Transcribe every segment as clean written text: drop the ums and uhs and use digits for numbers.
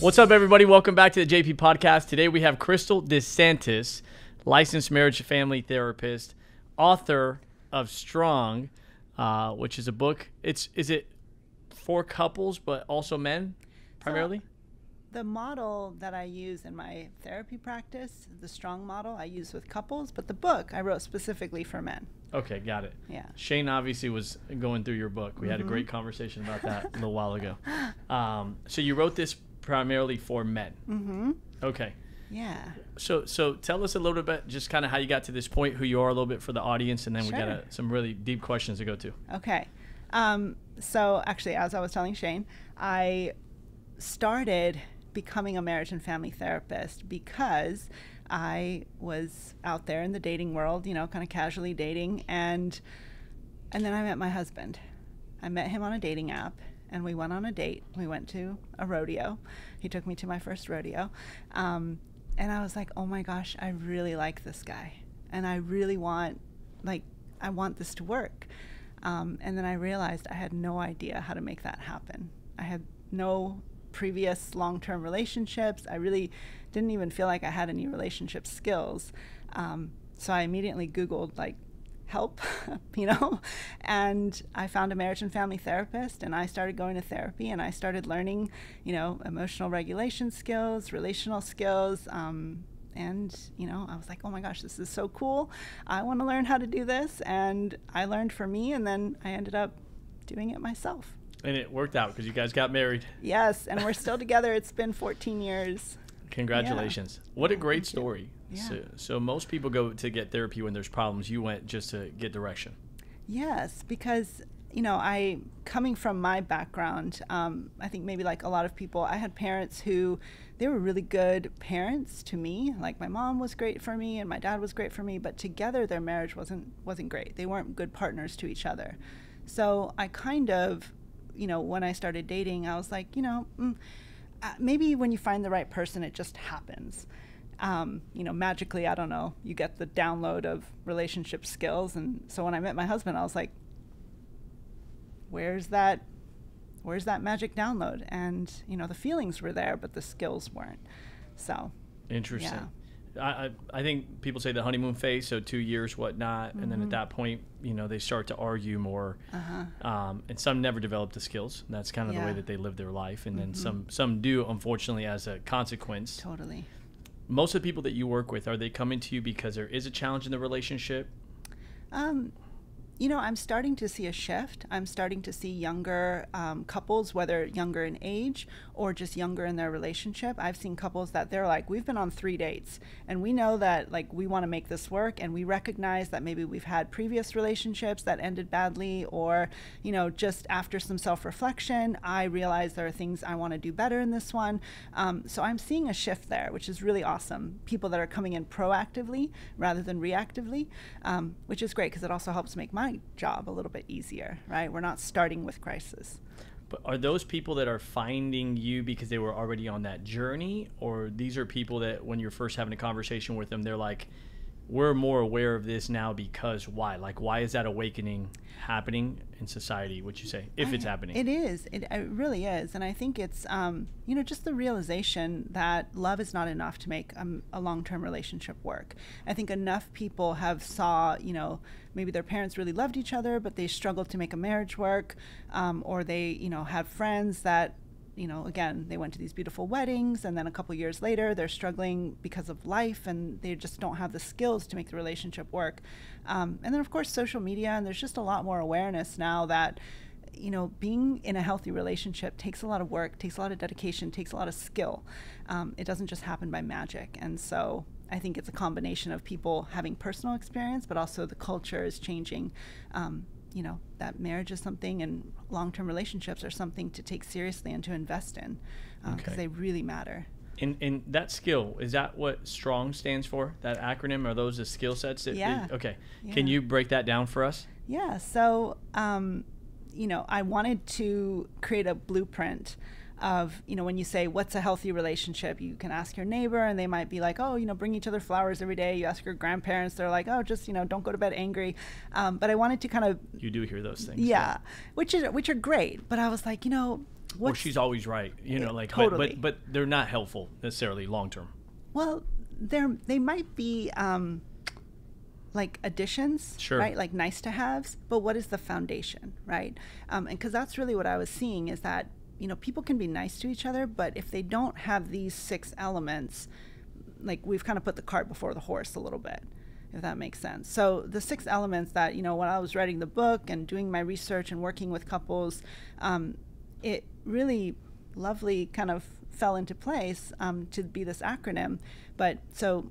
What's up, everybody? Welcome back to the JP Podcast. Today we have Kristal DeSantis, licensed marriage and family therapist, author of S.T.R.O.N.G, which is a book. Is it for couples, but also men, primarily? So, the model that I use in my therapy practice, the S.T.R.O.N.G model, I use with couples, but the book I wrote specifically for men. Okay, got it. Yeah. Shane obviously was going through your book. We had a great conversation about that a little while ago. So you wrote this primarily for men. Mm-hmm. Okay. Yeah. So tell us a little bit, just kind of how you got to this point, who you are a little bit for the audience, and then we got some really deep questions to go to. Okay. So actually, as I was telling Shane, I started becoming a marriage and family therapist because I was out there in the dating world, you know, kind of casually dating, and then I met my husband. I met him on a dating app, and we went on a date. We went to a rodeo. He took me to my first rodeo, and I was like, oh my gosh, I really like this guy, and I really want, I want this to work. And then I realized I had no idea how to make that happen. I had no previous long-term relationships. I really didn't even feel like I had any relationship skills. So I immediately Googled help, you know, and I found a marriage and family therapist, and I started going to therapy, and I started learning, you know, emotional regulation skills, relational skills, and, you know, I was like, oh my gosh, this is so cool. I want to learn how to do this. And I learned for me, and then I ended up doing it myself. And it worked out because you guys got married. Yes, and we're still together. It's been 14 years. Congratulations. Yeah. What a great story. Yeah. So most people go to get therapy when there's problems. You went just to get direction. Yes, because, you know, coming from my background, I think maybe like a lot of people, I had parents who, they were really good parents to me. Like my mom was great for me and my dad was great for me, but together their marriage wasn't great. They weren't good partners to each other. So I kind of, you know, when I started dating, I was like, you know, maybe when you find the right person, it just happens. You know, magically, I don't know, you get the download of relationship skills. And so when I met my husband, I was like, where's that magic download? And, you know, the feelings were there, but the skills weren't. So interesting. Yeah. I think people say the honeymoon phase, so 2 years, whatnot, and then at that point, you know, they start to argue more. And some never develop the skills. That's kind of the way that they live their life, and then some do, unfortunately, as a consequence. Totally. Most of the people that you work with, are they coming to you because there is a challenge in the relationship? You know, I'm starting to see a shift. I'm starting to see younger couples, whether younger in age or just younger in their relationship. I've seen couples that they're like, we've been on 3 dates and we know that like we want to make this work, and we recognize that maybe we've had previous relationships that ended badly, or, you know, just after some self-reflection, I realize there are things I want to do better in this one. So I'm seeing a shift there, which is really awesome. People that are coming in proactively rather than reactively, which is great because it also helps make my job a little bit easier, right? We're not starting with crisis. But are those people that are finding you because they were already on that journey, or these are people that when you're first having a conversation with them, they're like, we're more aware of this now because why? Like, why is that awakening happening in society, would you say, if it's happening? It is. It really is. And I think it's, you know, just the realization that love is not enough to make a long-term relationship work. I think enough people have saw, you know, maybe their parents really loved each other, but they struggled to make a marriage work, or they, you know, have friends that, you know, again, they went to these beautiful weddings, and then a couple years later, they're struggling because of life, and they just don't have the skills to make the relationship work. And then, of course, social media, and there's just a lot more awareness now that, you know, being in a healthy relationship takes a lot of work, takes a lot of dedication, takes a lot of skill. It doesn't just happen by magic. And so I think it's a combination of people having personal experience, but also the culture is changing. You know, that marriage is something, and long-term relationships are something to take seriously and to invest in, because they really matter. And that skill, is that what S.T.R.O.N.G stands for? That acronym? Are those the skill sets? Okay. Yeah. Can you break that down for us? Yeah. So, you know, I wanted to create a blueprint of, you know, when you say, what's a healthy relationship, you can ask your neighbor and they might be like, oh, you know, bring each other flowers every day. You ask your grandparents, they're like, oh, just, you know, don't go to bed angry. But I wanted to kind of... You do hear those things. Yeah, which are great. But I was like, you know, or she's always right, you know, like, totally. but they're not helpful necessarily long term. Well, they might be like additions, Sure. right? Like nice to haves, but what is the foundation, right? And because that's really what I was seeing is that, you know, people can be nice to each other, but if they don't have these 6 elements, like we've kind of put the cart before the horse a little bit, if that makes sense. So the 6 elements that, you know, when I was writing the book and doing my research and working with couples, it really lovely kind of fell into place to be this acronym. But so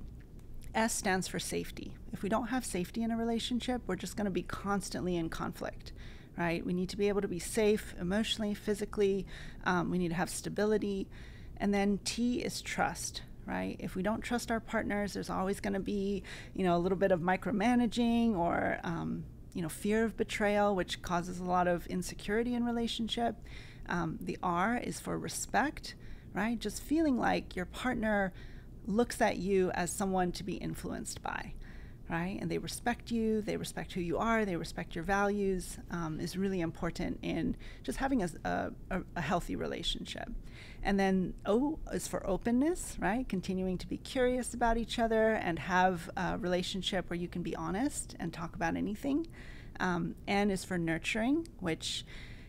S stands for safety. If we don't have safety in a relationship, we're just going to be constantly in conflict, right? We need to be able to be safe emotionally, physically. We need to have stability. And then T is trust, right? If we don't trust our partners, there's always going to be, you know, a little bit of micromanaging or, you know, fear of betrayal, which causes a lot of insecurity in relationship. The R is for respect, right? Just feeling like your partner looks at you as someone to be influenced by, right? And they respect you, they respect who you are, they respect your values, is really important in just having a healthy relationship. And then O is for openness, right? Continuing to be curious about each other and have a relationship where you can be honest and talk about anything. N is for nurturing, which,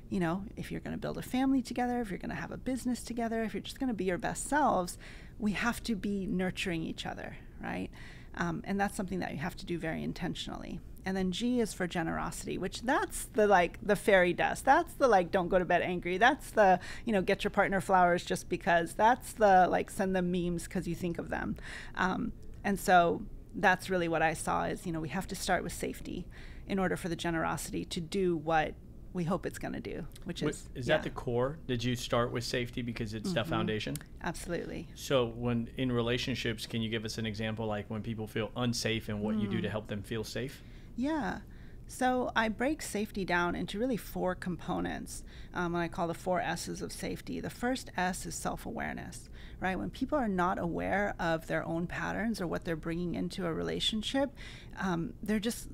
you know, if you're going to build a family together, if you're going to have a business together, if you're just going to be your best selves, we have to be nurturing each other, right? And that's something that you have to do very intentionally. And then G is for generosity, which that's the, like, the fairy dust. That's the, like, don't go to bed angry. That's the, you know, get your partner flowers just because. That's the, like, send them memes because you think of them. And so that's really what I saw is, you know, we have to start with safety in order for the generosity to do what we hope it's going to do, which is that the core? Did you start with safety because it's the foundation? Absolutely. So when in relationships, can you give us an example, like when people feel unsafe and what you do to help them feel safe? Yeah. So I break safety down into really 4 components, what I call the 4 S's of safety. The first S is self-awareness, right? When people are not aware of their own patterns or what they're bringing into a relationship, they're just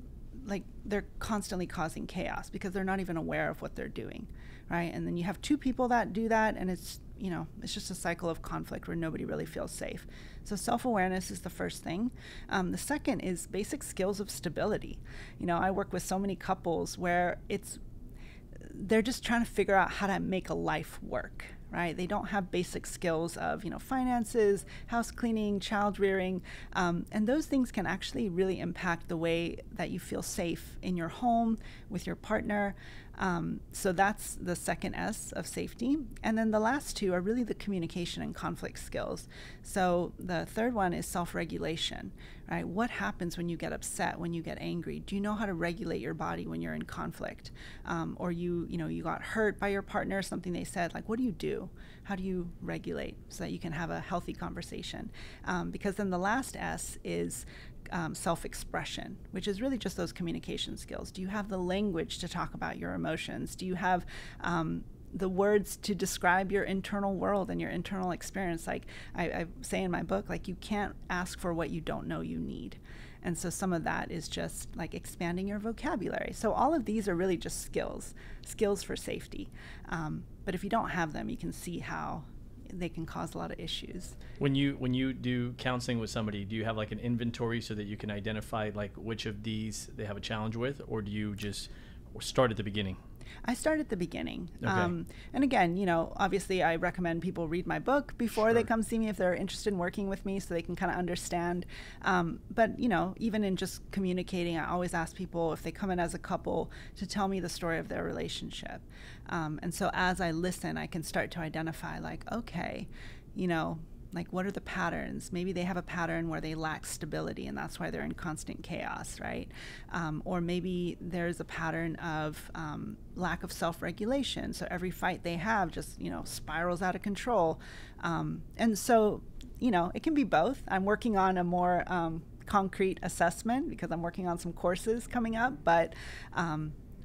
like they're constantly causing chaos because they're not even aware of what they're doing, right? And then you have 2 people that do that, and it's, you know, it's just a cycle of conflict where nobody really feels safe. So self-awareness is the first thing. The second is basic skills of stability. You know, I work with so many couples where they're just trying to figure out how to make a life work, right? They don't have basic skills of, you know, finances, house cleaning, child rearing, and those things can actually really impact the way that you feel safe in your home, with your partner. So that's the second S of safety. And then the last 2 are really the communication and conflict skills. So the third one is self-regulation, right? What happens when you get upset, when you get angry? Do you know how to regulate your body when you're in conflict? Or you got hurt by your partner, something they said, like, what do you do? How do you regulate so that you can have a healthy conversation? Because then the last S is self-expression, which is really just those communication skills. Do you have the language to talk about your emotions? Do you have the words to describe your internal world and your internal experience? Like I say in my book, like, you can't ask for what you don't know you need. And so some of that is just like expanding your vocabulary. So all of these are really just skills for safety. But if you don't have them, you can see how they can cause a lot of issues. When you do counseling with somebody, do you have like an inventory so that you can identify like which of these they have a challenge with, or do you just start at the beginning? I start at the beginning. Okay. And again, you know, obviously I recommend people read my book before they Sure. come see me if they're interested in working with me so they can kind of understand. But, you know, even in just communicating, I always ask people if they come in as a couple to tell me the story of their relationship. And so as I listen, I can start to identify like, okay, you know, like, what are the patterns? Maybe they have a pattern where they lack stability and that's why they're in constant chaos, right? Or maybe there's a pattern of lack of self-regulation. So every fight they have just, you know, spirals out of control. And so, you know, it can be both. I'm working on a more concrete assessment because I'm working on some courses coming up. But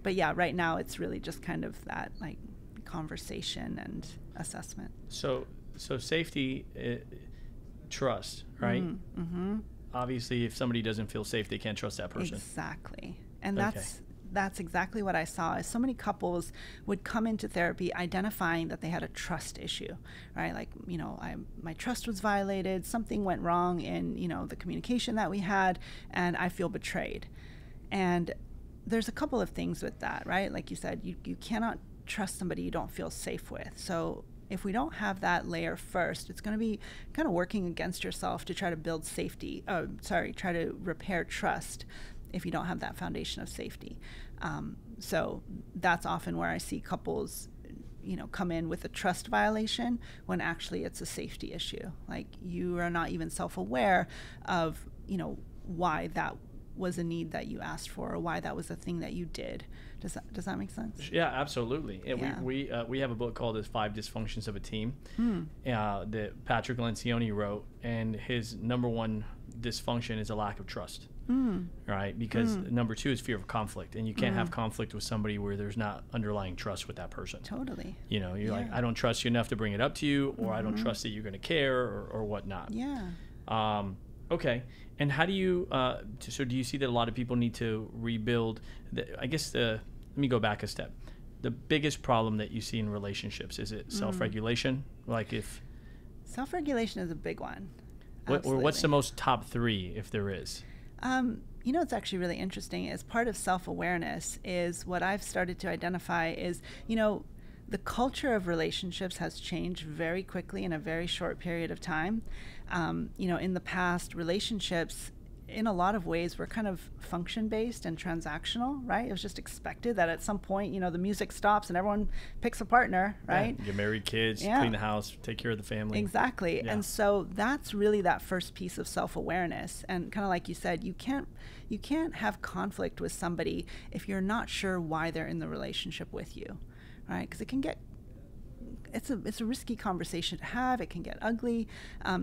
yeah, right now it's really just kind of that like conversation and assessment. So safety, trust, right? Mm-hmm. Obviously, if somebody doesn't feel safe, they can't trust that person. Exactly. And Okay. that's exactly what I saw. Is so many couples would come into therapy identifying that they had a trust issue, right? Like, my trust was violated, something went wrong in, the communication that we had, and I feel betrayed. And there's a couple of things with that, right? Like you said, you cannot trust somebody you don't feel safe with. So if we don't have that layer first, it's going to be kind of working against yourself to try to build safety. Try to repair trust if you don't have that foundation of safety. So that's often where I see couples, come in with a trust violation when actually it's a safety issue. Like, you are not even self-aware of, why that was a need that you asked for, or why that was a thing that you did. Does that make sense? Yeah, absolutely. And Yeah. we have a book called The 5 Dysfunctions of a Team that Patrick Lencioni wrote, and his number one dysfunction is a lack of trust. Right? Because number 2 is fear of conflict, and you can't have conflict with somebody where there's not underlying trust with that person. Totally. You're like, I don't trust you enough to bring it up to you, or I don't trust that you're going to care, or whatnot. Yeah. Okay. And how do you, so do you see that a lot of people need to rebuild, let me go back a step. The biggest problem that you see in relationships, is it self-regulation? Like, if... Self-regulation is a big one. Or what's the most top 3, if there is? It's actually really interesting. As part of self-awareness is what I've started to identify is, the culture of relationships has changed very quickly in a very short period of time. In the past, relationships in a lot of ways were kind of function-based and transactional, right? It was just expected that at some point, the music stops and everyone picks a partner, right? Yeah, get married, kids, clean the house, take care of the family. Exactly. Yeah. And so that's really that first piece of self-awareness. And kind of like you said, you can't have conflict with somebody if you're not sure why they're in the relationship with you, right? Because it's a risky conversation to have. It can get ugly.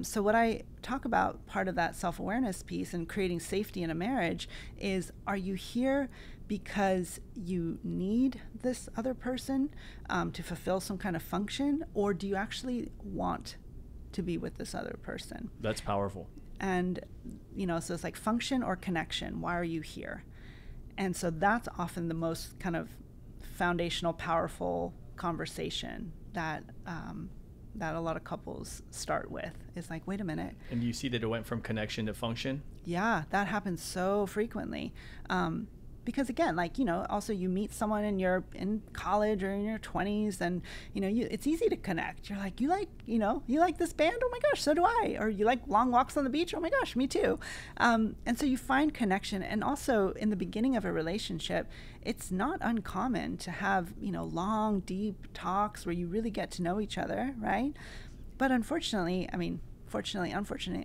So what I talk about, part of that self-awareness piece and creating safety in a marriage, is, are you here because you need this other person to fulfill some kind of function, or do you actually want to be with this other person? That's powerful. And, so it's like function or connection. Why are you here? And so that's often the most kind of foundational, powerful conversation that a lot of couples start with. It's like, wait a minute. And you see that it went from connection to function? Yeah, that happens so frequently. Because again, also you meet someone and you're in college or in your 20s, and it's easy to connect. You're like, you like this band? Oh my gosh, so do I. Or you like long walks on the beach? Oh my gosh, me too. And so you find connection. And also in the beginning of a relationship, it's not uncommon to have long, deep talks where you really get to know each other, right? But unfortunately,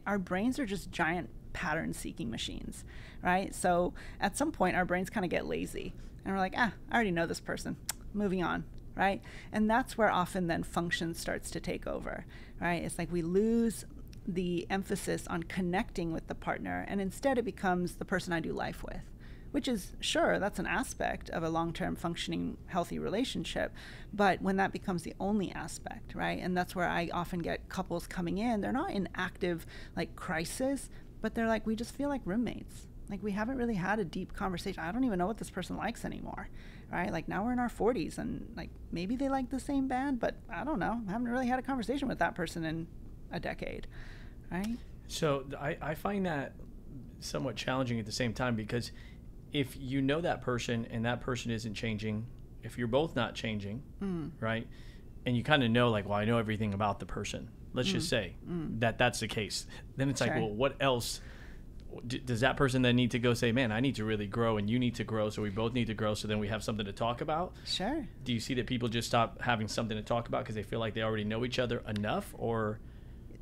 our brains are just giant pattern-seeking machines, right? So at some point, our brains kind of get lazy, and we're like, I already know this person. Moving on, right? And that's where often then function starts to take over, right? It's like we lose the emphasis on connecting with the partner, and instead it becomes the person I do life with, which is, sure, that's an aspect of a long-term functioning, healthy relationship. But when that becomes the only aspect, right? And that's where I often get couples coming in. They're not in active crisis, but they're like, we just feel like roommates. Like, we haven't really had a deep conversation. I don't even know what this person likes anymore, right? Like, now we're in our 40s, and maybe they like the same band, but I don't know. I haven't really had a conversation with that person in a decade, right? So I find that somewhat challenging at the same time, because if you know that person and that person isn't changing, if you're both not changing, right? And you kind of know, I know everything about the person. Let's just say that that's the case. Then it's well, what else? Does that person then need to go say, man, I need to really grow and you need to grow, so we both need to grow, so then we have something to talk about? Sure. Do you see that people just stop having something to talk about because they feel like they already know each other enough, or?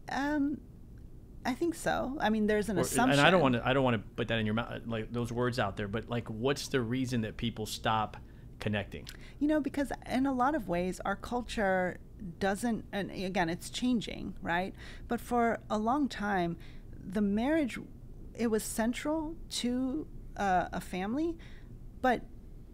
I think so. There's an assumption. And I don't want to put that in your mouth, those words out there, but what's the reason that people stop connecting? Because in a lot of ways, our culture doesn't, and again, it's changing, right? But for a long time, the marriage, it was central to a family, but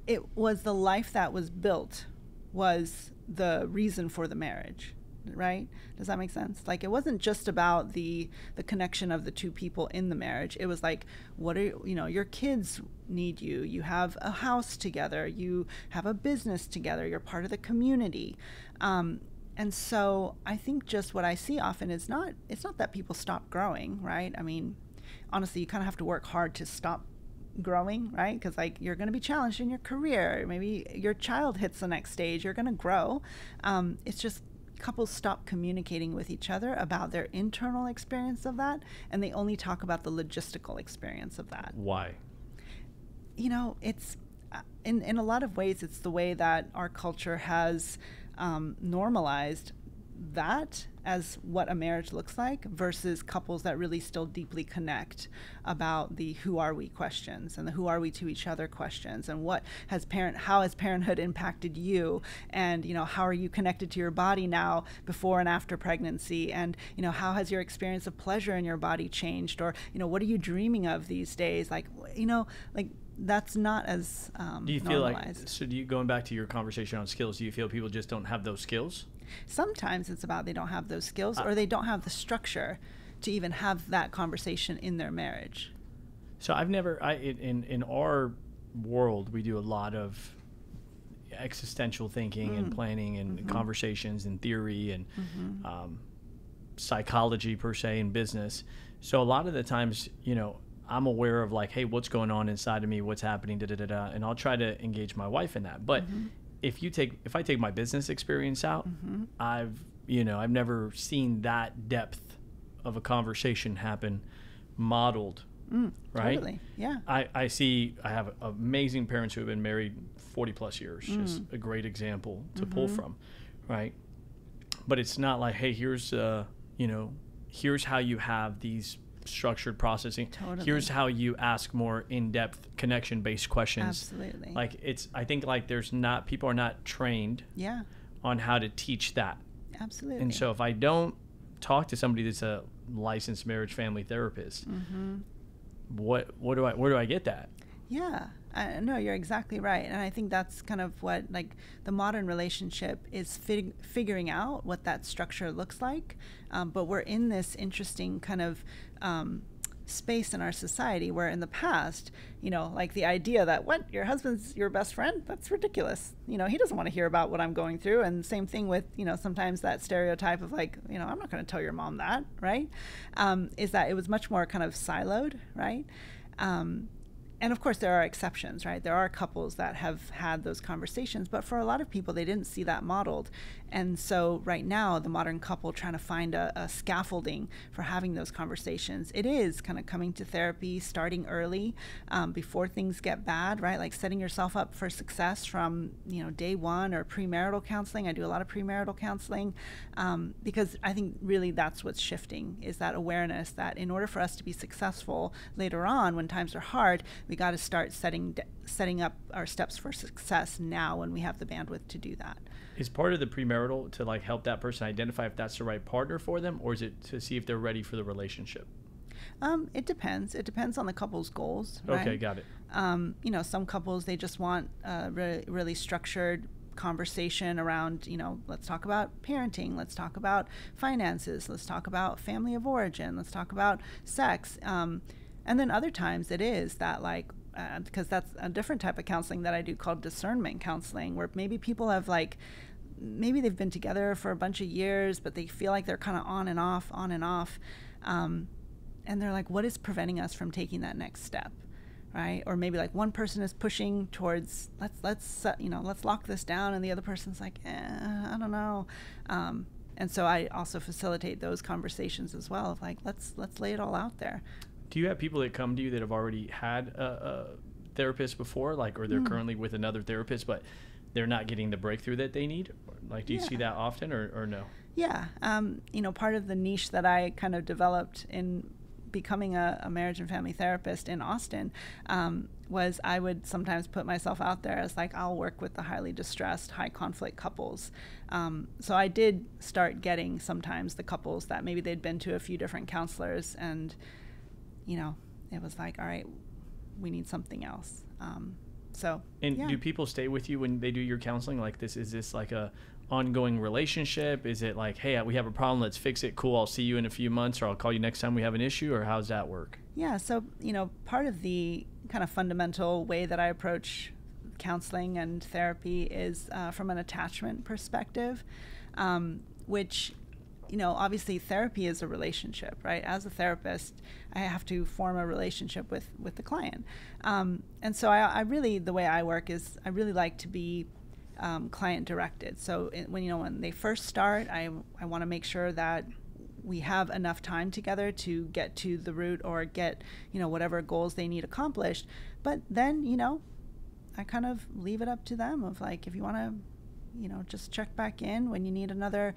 it was the life that was built was the reason for the marriage, right? Does that make sense? Like, it wasn't just about the connection of the two people in the marriage. It was like, what are you know, your kids need you. You have a house together. You have a business together. You're part of the community. And so I think just what I see often is it's not that people stop growing, right? I mean, honestly, you kind of have to work hard to stop growing, right? Because like, you're going to be challenged in your career. Maybe your child hits the next stage. You're going to grow. It's just couples stop communicating with each other about their internal experience of that, and they only talk about the logistical experience of that. Why? You know, it's in a lot of ways, it's the way that our culture has normalized that as what a marriage looks like, versus couples that really still deeply connect about the who are we questions and the who are we to each other questions, and how has parenthood impacted you, and you know, how are you connected to your body now before and after pregnancy, and you know, how has your experience of pleasure in your body changed, or you know, what are you dreaming of these days, like, you know, like, that's not as do you feel normalized. like, so do you, going back to your conversation on skills, do you feel people just don't have those skills? Sometimes it's about they don't have those skills, or they don't have the structure to even have that conversation in their marriage. So I've never, in our world, we do a lot of existential thinking and planning and conversations and theory and psychology per se in business. So a lot of the times, you know, I'm aware of like, hey, what's going on inside of me, what's happening, and I'll try to engage my wife in that. But if I take my business experience out, I've never seen that depth of a conversation happen modeled, right? Totally, yeah. I have amazing parents who have been married 40 plus years, just a great example to pull from, right? But it's not like, hey, here's how you have these structured processing. Totally. Here's how you ask more in-depth connection-based questions. Absolutely. Like, I think like people are not trained on how to teach that. Absolutely. And so if I don't talk to somebody that's a licensed marriage family therapist, where do I get that? Yeah, no, you're exactly right. And I think that's kind of what, like, the modern relationship is figuring out what that structure looks like. But we're in this interesting kind of space in our society where in the past, you know, like the idea that your husband's your best friend, that's ridiculous. You know, he doesn't want to hear about what I'm going through. And same thing with, you know, sometimes that stereotype of like, you know, I'm not going to tell your mom that, right? Is that it was much more kind of siloed, right? And of course, there are exceptions, right? There are couples that have had those conversations, but for a lot of people, they didn't see that modeled. And so right now, the modern couple trying to find a scaffolding for having those conversations, it is kind of coming to therapy, starting early, before things get bad, right? Like setting yourself up for success from, you know, day one, or premarital counseling. I do a lot of premarital counseling because I think really that's what's shifting, is that awareness that in order for us to be successful later on when times are hard, we got to start setting up our steps for success now when we have the bandwidth to do that. Is part of the premarital to like help that person identify if that's the right partner for them, or is it to see if they're ready for the relationship? It depends. It depends on the couple's goals. Right? Okay, got it. You know, some couples, they just want a really structured conversation around, you know, let's talk about parenting, let's talk about finances, let's talk about family of origin, let's talk about sex. And then other times it is that like, because that's a different type of counseling that I do called discernment counseling, where maybe people have like, maybe they've been together for a bunch of years, but they feel like they're kind of on and off. And they're like, what is preventing us from taking that next step? Right? Or maybe like one person is pushing towards, let's lock this down. And the other person's like, I don't know. And so I also facilitate those conversations as well of like, let's lay it all out there. Do you have people that come to you that have already had a therapist before, like, or they're currently with another therapist, but they're not getting the breakthrough that they need? Like, do you see that often or no? Yeah. You know, part of the niche that I kind of developed in becoming a marriage and family therapist in Austin was I would sometimes put myself out there as like, I'll work with the highly distressed, high conflict couples. So I did start getting sometimes the couples that maybe they'd been to a few different counselors, and you know, it was like, all right, we need something else. Do people stay with you when they do your counseling? Like is this like a ongoing relationship? Is it like, hey, we have a problem, let's fix it, cool, I'll see you in a few months, or I'll call you next time we have an issue, or how's that work? Yeah, so, part of the kind of fundamental way that I approach counseling and therapy is from an attachment perspective, which, obviously therapy is a relationship, right? As a therapist, I have to form a relationship with the client. And so I really, the way I work is I really like to be client directed. So when they first start, I want to make sure that we have enough time together to get to the root or get, whatever goals they need accomplished. But then, I kind of leave it up to them of like, if you want to, just check back in when you need another,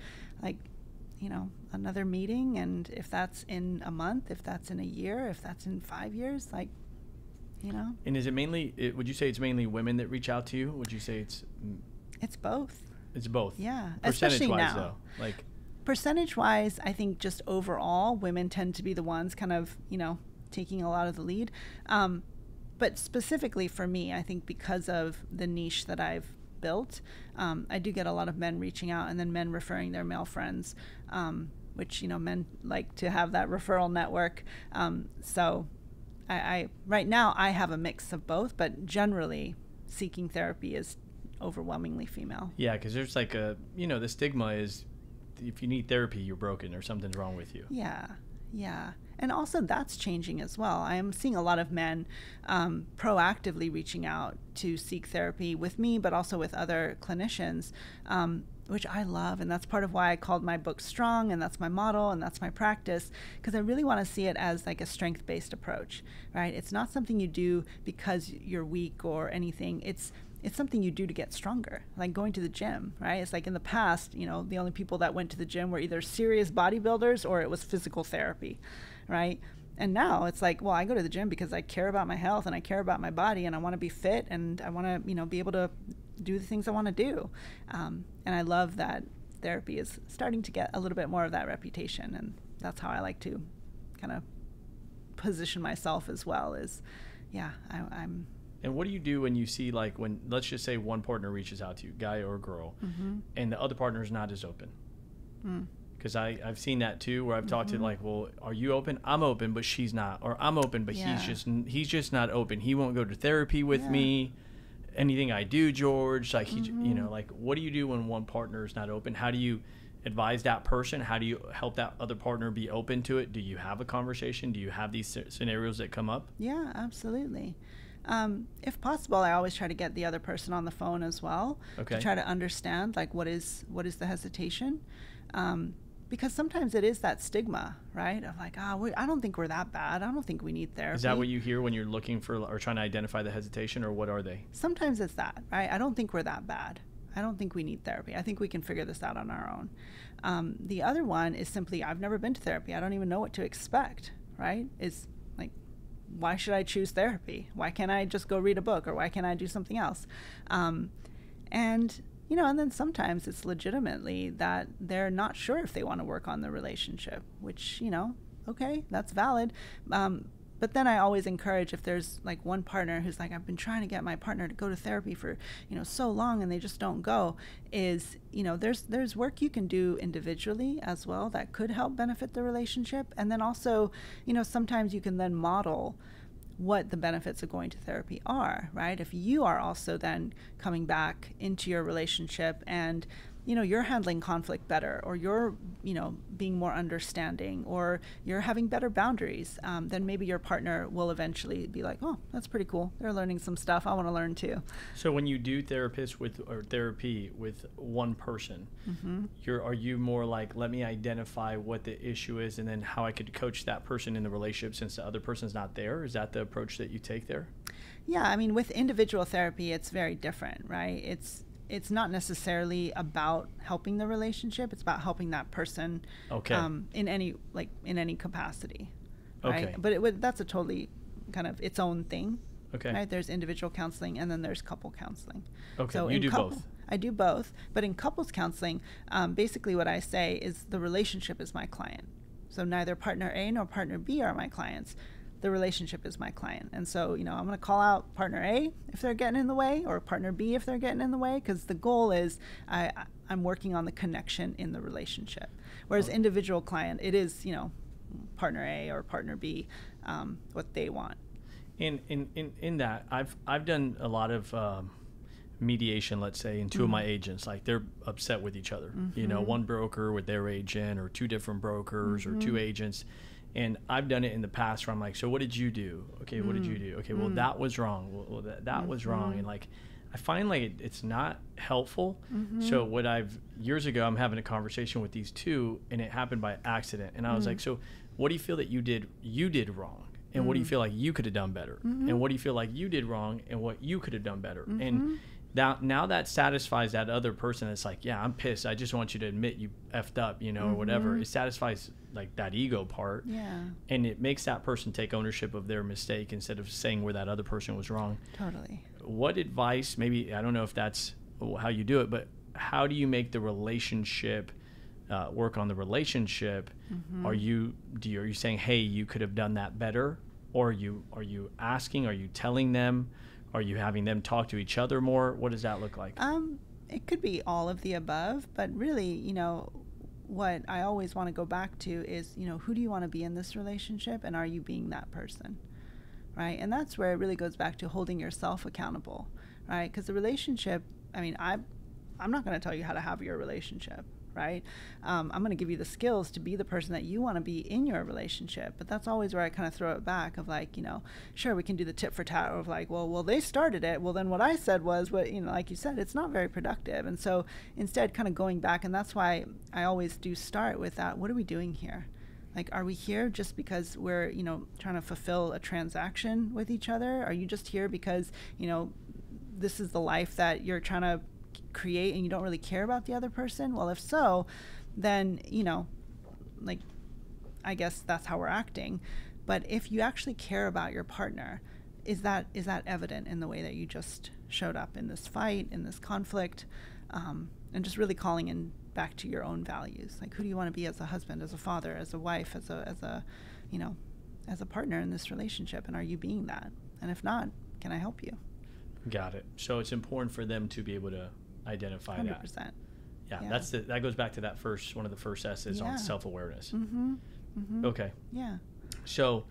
another meeting. And if that's in a month, if that's in a year, if that's in 5 years, And is it mainly, would you say it's mainly women that reach out to you? Would you say it's both? It's both. Yeah. Percentage wise now. though. Like percentage wise, I think just overall women tend to be the ones kind of, taking a lot of the lead. But specifically for me, I think because of the niche that I've built, I do get a lot of men reaching out and then men referring their male friends, which, men like to have that referral network. So I right now I have a mix of both, but generally seeking therapy is overwhelmingly female. Yeah, because there's like the stigma is if you need therapy, you're broken or something's wrong with you. Yeah. And also that's changing as well. I am seeing a lot of men proactively reaching out to seek therapy with me, but also with other clinicians, which I love. And that's part of why I called my book S.T.R.O.N.G, and that's my model and that's my practice, because I really want to see it as like a strength-based approach, right? It's not something you do because you're weak or anything. It's something you do to get stronger, like going to the gym, right? It's like in the past, the only people that went to the gym were either serious bodybuilders or it was physical therapy, right? And now it's like, well, I go to the gym because I care about my health and I care about my body and I want to be fit and I want to, be able to do the things I want to do. And I love that therapy is starting to get a little bit more of that reputation. And that's how I like to kind of position myself as well is, I'm... And what do you do when you see, like, when, let's just say one partner reaches out to you, guy or girl, and the other partner is not as open? Because I've seen that too, where I've talked to like, well, are you open? I'm open, but she's not. Or I'm open, but he's just not open. He won't go to therapy with me. Anything I do, George, like like, what do you do when one partner is not open? How do you advise that person? How do you help that other partner be open to it? Do you have a conversation? Do you have these scenarios that come up? Yeah, absolutely. If possible, I always try to get the other person on the phone as well to try to understand like what is the hesitation, because sometimes it is that stigma, right? Of like, I don't think we're that bad. I don't think we need therapy. Is that what you hear when you're looking for or trying to identify the hesitation, or what are they? Sometimes it's that, right? I don't think we're that bad. I don't think we need therapy. I think we can figure this out on our own. The other one is simply, I've never been to therapy. I don't even know what to expect, right? Is like, why should I choose therapy? Why can't I just go read a book, or why can't I do something else? And then sometimes it's legitimately that they're not sure if they want to work on the relationship, which, okay, that's valid. But then I always encourage, if there's like one partner who's like, I've been trying to get my partner to go to therapy for, so long and they just don't go, is, there's work you can do individually as well that could help benefit the relationship. And then also, sometimes you can then model what the benefits of going to therapy are, right? If you are also then coming back into your relationship and you're handling conflict better, or you're, being more understanding, or you're having better boundaries, then maybe your partner will eventually be like, oh, that's pretty cool. They're learning some stuff. I want to learn too. So when you do therapy with one person, are you more like, let me identify what the issue is and then how I could coach that person in the relationship since the other person's not there? Is that the approach that you take there? Yeah, I mean, with individual therapy, it's very different, right? It's not necessarily about helping the relationship. It's about helping that person in any capacity, right? Okay. But that's a totally kind of its own thing. Okay. Right? There's individual counseling and then there's couple counseling. Okay, so you do both. I do both. But in couples counseling, basically what I say is the relationship is my client. So neither partner A nor partner B are my clients. The relationship is my client. And so, I'm going to call out partner A if they're getting in the way, or partner B if they're getting in the way, because the goal is I'm working on the connection in the relationship. Whereas individual client, it is, partner A or partner B, what they want. In that, I've done a lot of mediation, let's say, in two of my agents. Like, they're upset with each other. One broker with their agent, or two different brokers, or two agents. And I've done it in the past where I'm like, so what did you do? Okay, what did you do? Okay, well, that was wrong. Well, that was wrong. And like, I find like it's not helpful. So years ago, I'm having a conversation with these two, and it happened by accident. And I was like, so what do you feel that you did wrong? And what do you feel like you could have done better? And what do you feel like you did wrong, and what you could have done better? And now that satisfies that other person. It's like, yeah, I'm pissed. I just want you to admit you effed up, or whatever. It satisfies like that ego part. Yeah. And it makes that person take ownership of their mistake instead of saying where that other person was wrong. Totally. What advice, maybe, I don't know if that's how you do it, but how do you make the relationship work on the relationship? Are you saying, hey, you could have done that better? Or are you asking, are you telling them? Are you having them talk to each other more? What does that look like? It could be all of the above, but really, what I always want to go back to is, who do you want to be in this relationship, and are you being that person, right? And that's where it really goes back to holding yourself accountable, right? Because the relationship, I'm not going to tell you how to have your relationship, right? I'm going to give you the skills to be the person that you want to be in your relationship. But that's always where I kind of throw it back of like, sure, we can do the tit for tat of like, well, they started it. Well, then what I said was what, like you said, it's not very productive. And so instead kind of going back, and that's why I always do start with that. What are we doing here? Like, are we here just because we're, trying to fulfill a transaction with each other? Are you just here because, this is the life that you're trying to create and you don't really care about the other person? Well, if so, then like, I guess that's how we're acting. But if you actually care about your partner, is that evident in the way that you just showed up in this fight, in this conflict, and just really calling in back to your own values? Like, who do you want to be as a husband, as a father, as a wife, as a partner in this relationship? And are you being that? And if not, can I help you? Got it. So it's important for them to be able to identify 100%. that. Yeah, that goes back to that one of the first S's on self-awareness. Okay. Yeah. So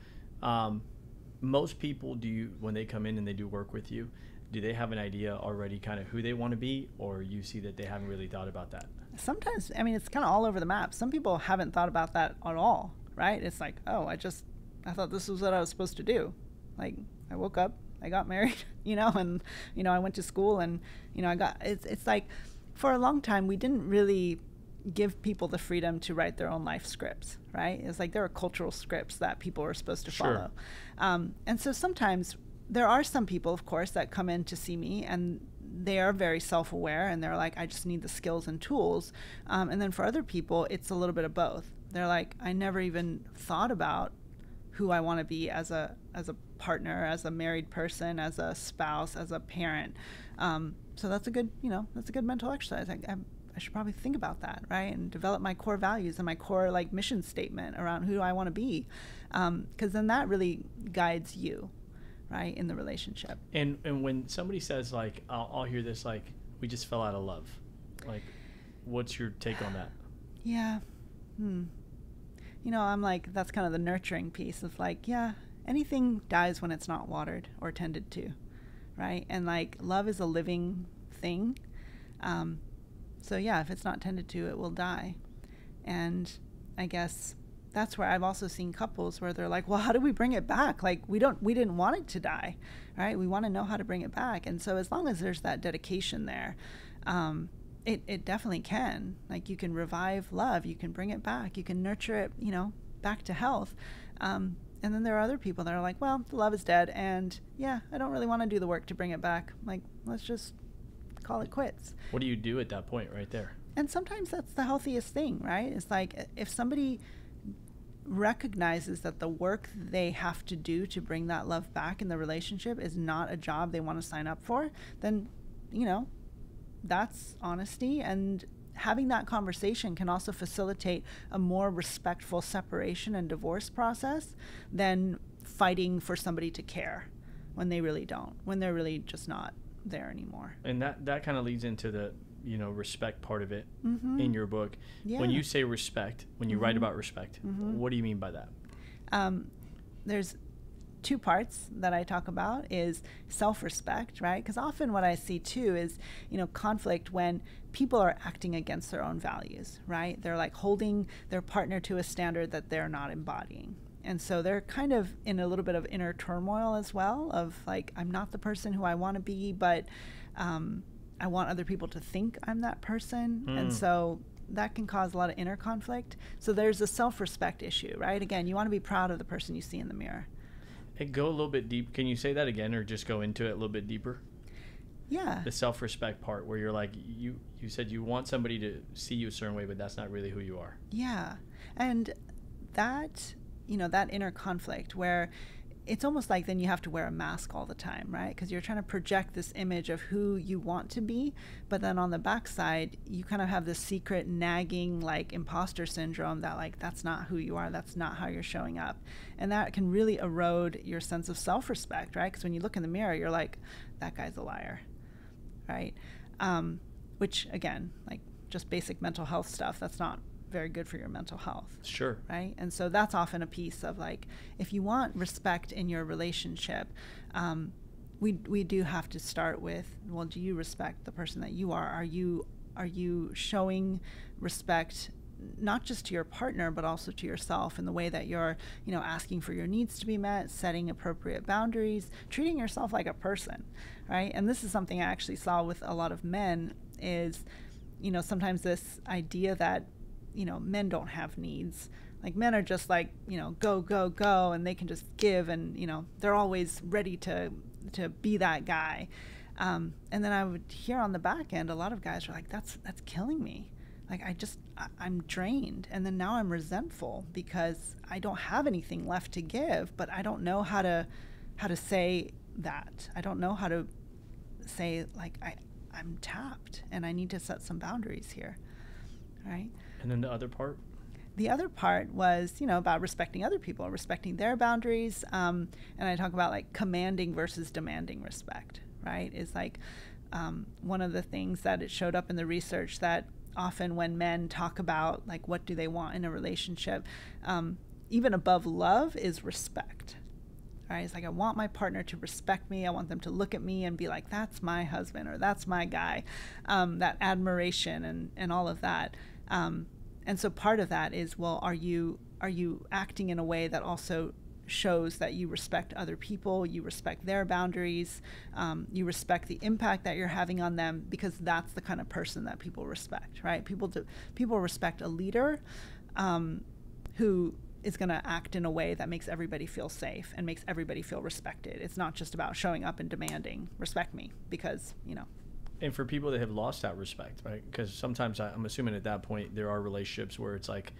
most people, when they come in and they do work with you, do they have an idea already kind of who they want to be, or you see that they haven't really thought about that? Sometimes, it's kind of all over the map. Some people haven't thought about that at all, right? It's like, oh, I thought this was what I was supposed to do. Like, I woke up, I got married, and, I went to school, and, it's like, for a long time, we didn't really give people the freedom to write their own life scripts, right? It's like there are cultural scripts that people are supposed to follow. And so sometimes there are some people, of course, that come in to see me, and they are very self-aware, and they're like, I just need the skills and tools. And then for other people, it's a little bit of both. They're like, I never even thought about who I want to be as a partner, as a married person, as a spouse, as a parent. So that's a good mental exercise. I should probably think about that, right? And develop my core values and my core mission statement around who I want to be. Because then that really guides you, right, in the relationship. And when somebody says, like, I'll hear this, like, we just fell out of love. Like, what's your take on that? Yeah. I'm like, that's kind of the nurturing piece of like, yeah, anything dies when it's not watered or tended to, right? And like, love is a living thing. So yeah, if it's not tended to, it will die. And I guess that's where I've also seen couples where they're like, well, how do we bring it back? Like, we didn't want it to die, right? We want to know how to bring it back. And so as long as there's that dedication there, it definitely can. Like, you can revive love, you can bring it back, you can nurture it, back to health. And then there are other people that are like, well, the love is dead, and yeah, I don't really want to do the work to bring it back. Like, let's just call it quits. What do you do at that point right there? And sometimes that's the healthiest thing, right? It's like, if somebody recognizes that the work they have to do to bring that love back in the relationship is not a job they want to sign up for, then, that's honesty. And having that conversation can also facilitate a more respectful separation and divorce process than fighting for somebody to care when they really don't, when they're really just not there anymore. And that kind of leads into respect part of it in your book. Yeah. When you say respect, when you write about respect, what do you mean by that? There's two parts that I talk about is self-respect, right? Because often what I see too is, conflict when people are acting against their own values, right? They're like holding their partner to a standard that they're not embodying. And so they're kind of in a little bit of inner turmoil as well of like, I'm not the person who I want to be, but I want other people to think I'm that person. And so that can cause a lot of inner conflict. So there's a self-respect issue, right? Again, you want to be proud of the person you see in the mirror. And go a little bit deep. Can you say that again or just go into it a little bit deeper? Yeah. The self-respect part where you're like, you said you want somebody to see you a certain way, but that's not really who you are. Yeah. And that, that inner conflict where it's almost like then you have to wear a mask all the time, right? Because you're trying to project this image of who you want to be, but then on the backside, you kind of have this secret nagging like imposter syndrome that like, that's not who you are, that's not how you're showing up. And that can really erode your sense of self-respect, right? Because when you look in the mirror, you're like, that guy's a liar, right? Which again, like just basic mental health stuff, that's not very good for your mental health. Sure. Right? And so that's often a piece of like, if you want respect in your relationship, we do have to start with, well, do you respect the person that you are? Are you showing respect not just to your partner, but also to yourself in the way that you're, asking for your needs to be met, setting appropriate boundaries, treating yourself like a person, right? And this is something I actually saw with a lot of men is, sometimes this idea that men don't have needs. Like men are just like, go, go, go, and they can just give, and, they're always ready to be that guy. And then I would hear on the back end, a lot of guys are like, that's killing me. Like I'm drained. And then now I'm resentful because I don't have anything left to give, but I don't know how to say that. I don't know how to say like, I'm tapped and I need to set some boundaries here. Right? And then the other part? The other part was, about respecting other people, respecting their boundaries. And I talk about like commanding versus demanding respect, right? Is like one of the things that it showed up in the research that often when men talk about like what do they want in a relationship, even above love is respect. Right? It's like I want my partner to respect me. I want them to look at me and be like, that's my husband or that's my guy. That admiration and all of that. And so part of that is, well, are you acting in a way that also shows that you respect other people, you respect their boundaries, you respect the impact that you're having on them, because that's the kind of person that people respect, right? People respect a leader who is going to act in a way that makes everybody feel safe and makes everybody feel respected. It's not just about showing up and demanding, respect me, because, And for people that have lost that respect, right? Because sometimes I'm assuming at that point there are relationships where it's like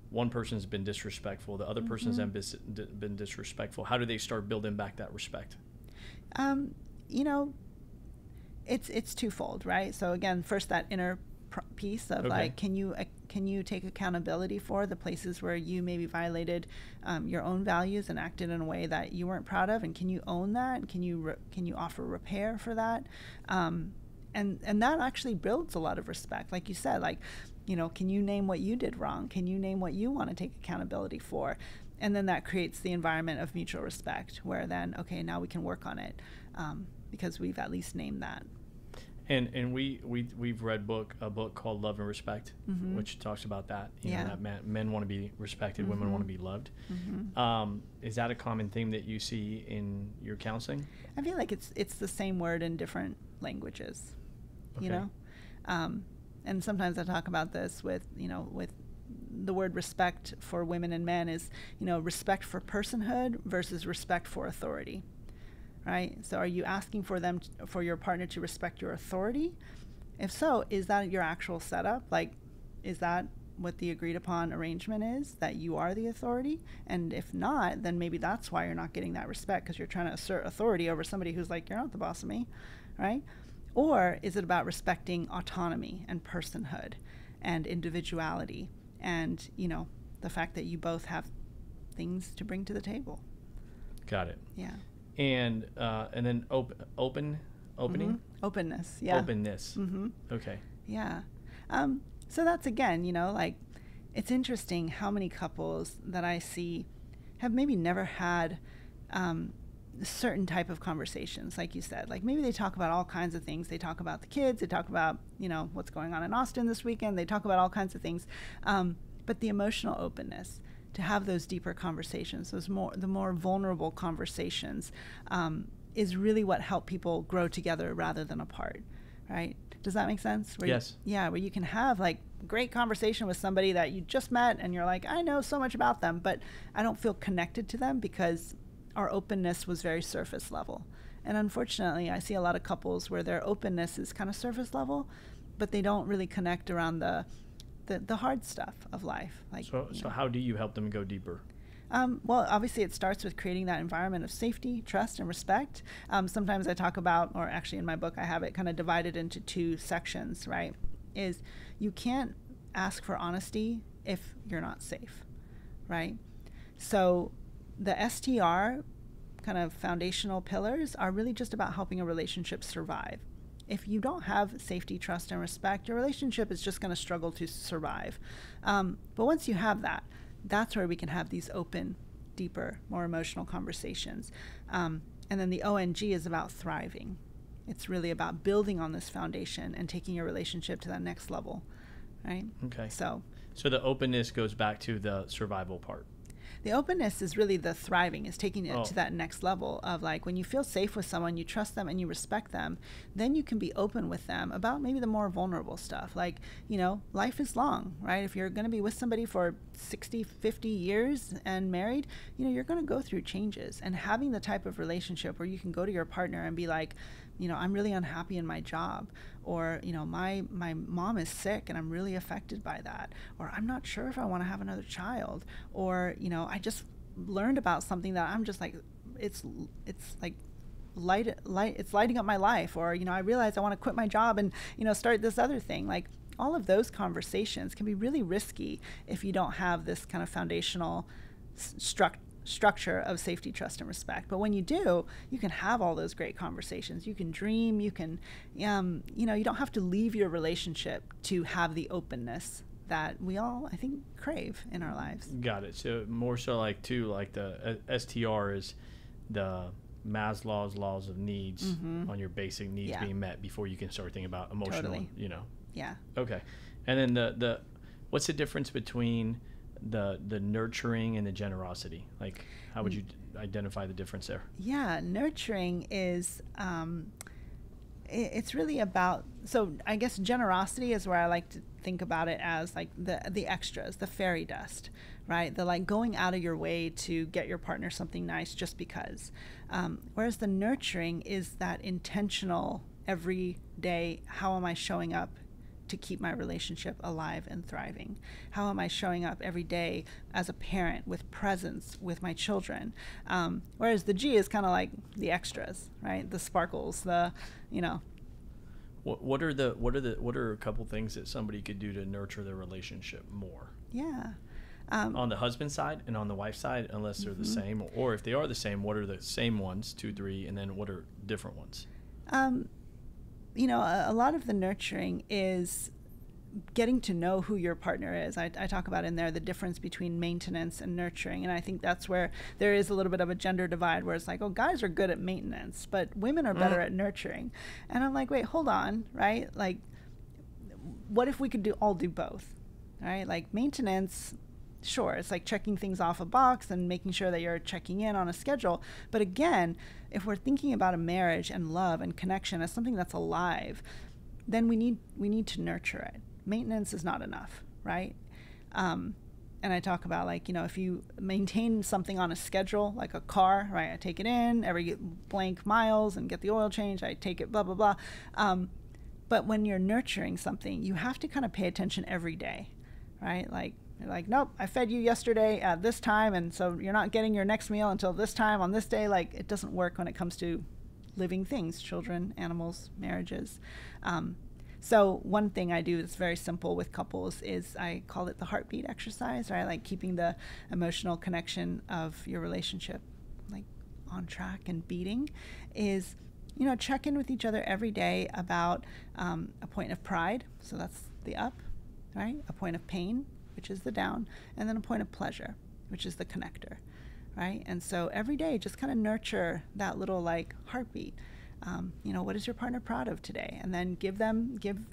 one person's been disrespectful, the other person's been disrespectful. How do they start building back that respect? It's twofold, right? So again, first that inner piece of like, can you take accountability for the places where you maybe violated your own values and acted in a way that you weren't proud of, and can you own that? Can you offer repair for that? And that actually builds a lot of respect. Like you said, like, can you name what you did wrong? Can you name what you want to take accountability for? And then that creates the environment of mutual respect where then, okay, now we can work on it because we've at least named that. And we've read a book called Love and Respect, which talks about that. You know, that men want to be respected, women want to be loved. Is that a common theme that you see in your counseling? I feel like it's the same word in different languages. And sometimes I talk about this with the word respect for women and men is, respect for personhood versus respect for authority, right? So are you asking for your partner to respect your authority? If so, is that your actual setup? Like, is that what the agreed upon arrangement is, that you are the authority? And if not, then maybe that's why you're not getting that respect, because you're trying to assert authority over somebody who's like, you're not the boss of me, right? Or is it about respecting autonomy and personhood and individuality and, the fact that you both have things to bring to the table? Got it. Yeah. And then opening? Openness, yeah. Openness. Okay. Yeah. So that's, again, like, it's interesting how many couples that I see have maybe never had certain type of conversations, like you said. Like, maybe they talk about all kinds of things. They talk about the kids. They talk about, what's going on in Austin this weekend. They talk about all kinds of things. But the emotional openness to have those deeper conversations, the more vulnerable conversations, is really what help people grow together rather than apart, right? Does that make sense? Yes. Where you can have like great conversation with somebody that you just met and you're like, I know so much about them, but I don't feel connected to them because our openness was very surface level. And unfortunately, I see a lot of couples where their openness is kind of surface level, but they don't really connect around the hard stuff of life. Like, so how do you help them go deeper? Well, obviously it starts with creating that environment of safety, trust, and respect. Sometimes I talk about, or actually in my book I have it kind of divided into 2 sections, right? Is you can't ask for honesty if you're not safe, right? So the STR kind of foundational pillars are really just about helping a relationship survive. If you don't have safety, trust, and respect, your relationship is just going to struggle to survive. But once you have that, that's where we can have these open, deeper, more emotional conversations. And then the O.N.G is about thriving. It's really about building on this foundation and taking your relationship to that next level, right? Okay. So the openness goes back to the survival part. The openness is really the thriving, is taking it to that next level of like when you feel safe with someone, you trust them and you respect them, then you can be open with them about maybe the more vulnerable stuff. Like, life is long, right? If you're going to be with somebody for 60, 50 years and married, you're going to go through changes. And having the type of relationship where you can go to your partner and be like, I'm really unhappy in my job, or, my mom is sick and I'm really affected by that, or I'm not sure if I want to have another child, or, I just learned about something that I'm just like, it's like it's lighting up my life, or, I realize I want to quit my job and, start this other thing. Like, all of those conversations can be really risky if you don't have this kind of foundational structure of safety, trust, and respect. But when you do, you can have all those great conversations. You can dream. You can, you don't have to leave your relationship to have the openness that we all, I think, crave in our lives. Got it. So more so like the STR is the Maslow's laws of needs, on your basic needs being met before you can start thinking about emotional, Totally. Yeah. Okay. And then the what's the difference between the nurturing and the generosity? Like, how would you identify the difference there? Yeah, nurturing is it's really about, so I guess generosity is where I like to think about it as like the extras, the fairy dust, right? The like going out of your way to get your partner something nice just because. Whereas the nurturing is that intentional, every day, how am I showing up to keep my relationship alive and thriving? How am I showing up every day as a parent with presence with my children? Whereas the G is kind of like the extras, right? The sparkles, What are a couple things that somebody could do to nurture their relationship more? Yeah. On the husband side and on the wife side, unless they're the same, or if they are the same, what are the same ones, 2, 3, and then what are different ones? A lot of the nurturing is getting to know who your partner is. I talk about in there the difference between maintenance and nurturing, and I think that's where there is a little bit of a gender divide, where it's like, oh, guys are good at maintenance, but women are better at nurturing. And I'm like, wait, hold on, right? Like, what if we could all do both, right? Like, maintenance, sure, it's like checking things off a box and making sure that you're checking in on a schedule. But again, if we're thinking about a marriage and love and connection as something that's alive, then we need to nurture it. Maintenance is not enough, right? And I talk about, like, if you maintain something on a schedule, like a car, right? I take it in every blank miles and get the oil change. I take it, blah, blah, blah. But when you're nurturing something, you have to kind of pay attention every day, right? Like, you're like, nope, I fed you yesterday at this time, and so you're not getting your next meal until this time on this day. Like, it doesn't work when it comes to living things, children, animals, marriages. So one thing I do that's very simple with couples is I call it the heartbeat exercise, right? Like keeping the emotional connection of your relationship like on track and beating, is check in with each other every day about a point of pride. So that's the up, right? A point of pain, which is the down, and then a point of pleasure, which is the connector, right? And so every day, just kind of nurture that little like heartbeat. What is your partner proud of today? And then give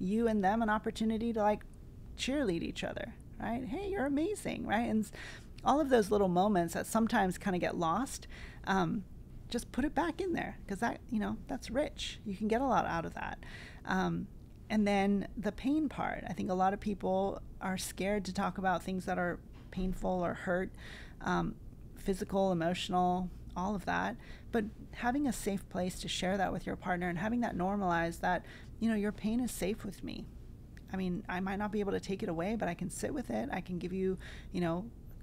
you and them an opportunity to like cheerlead each other, right? Hey, you're amazing, right? And all of those little moments that sometimes kind of get lost, just put it back in there, because that's rich. You can get a lot out of that. And then the pain part, I think a lot of people are scared to talk about things that are painful or hurt, physical, emotional, all of that. But having a safe place to share that with your partner and having that normalize that, your pain is safe with me. I mean, I might not be able to take it away, but I can sit with it. I can give you,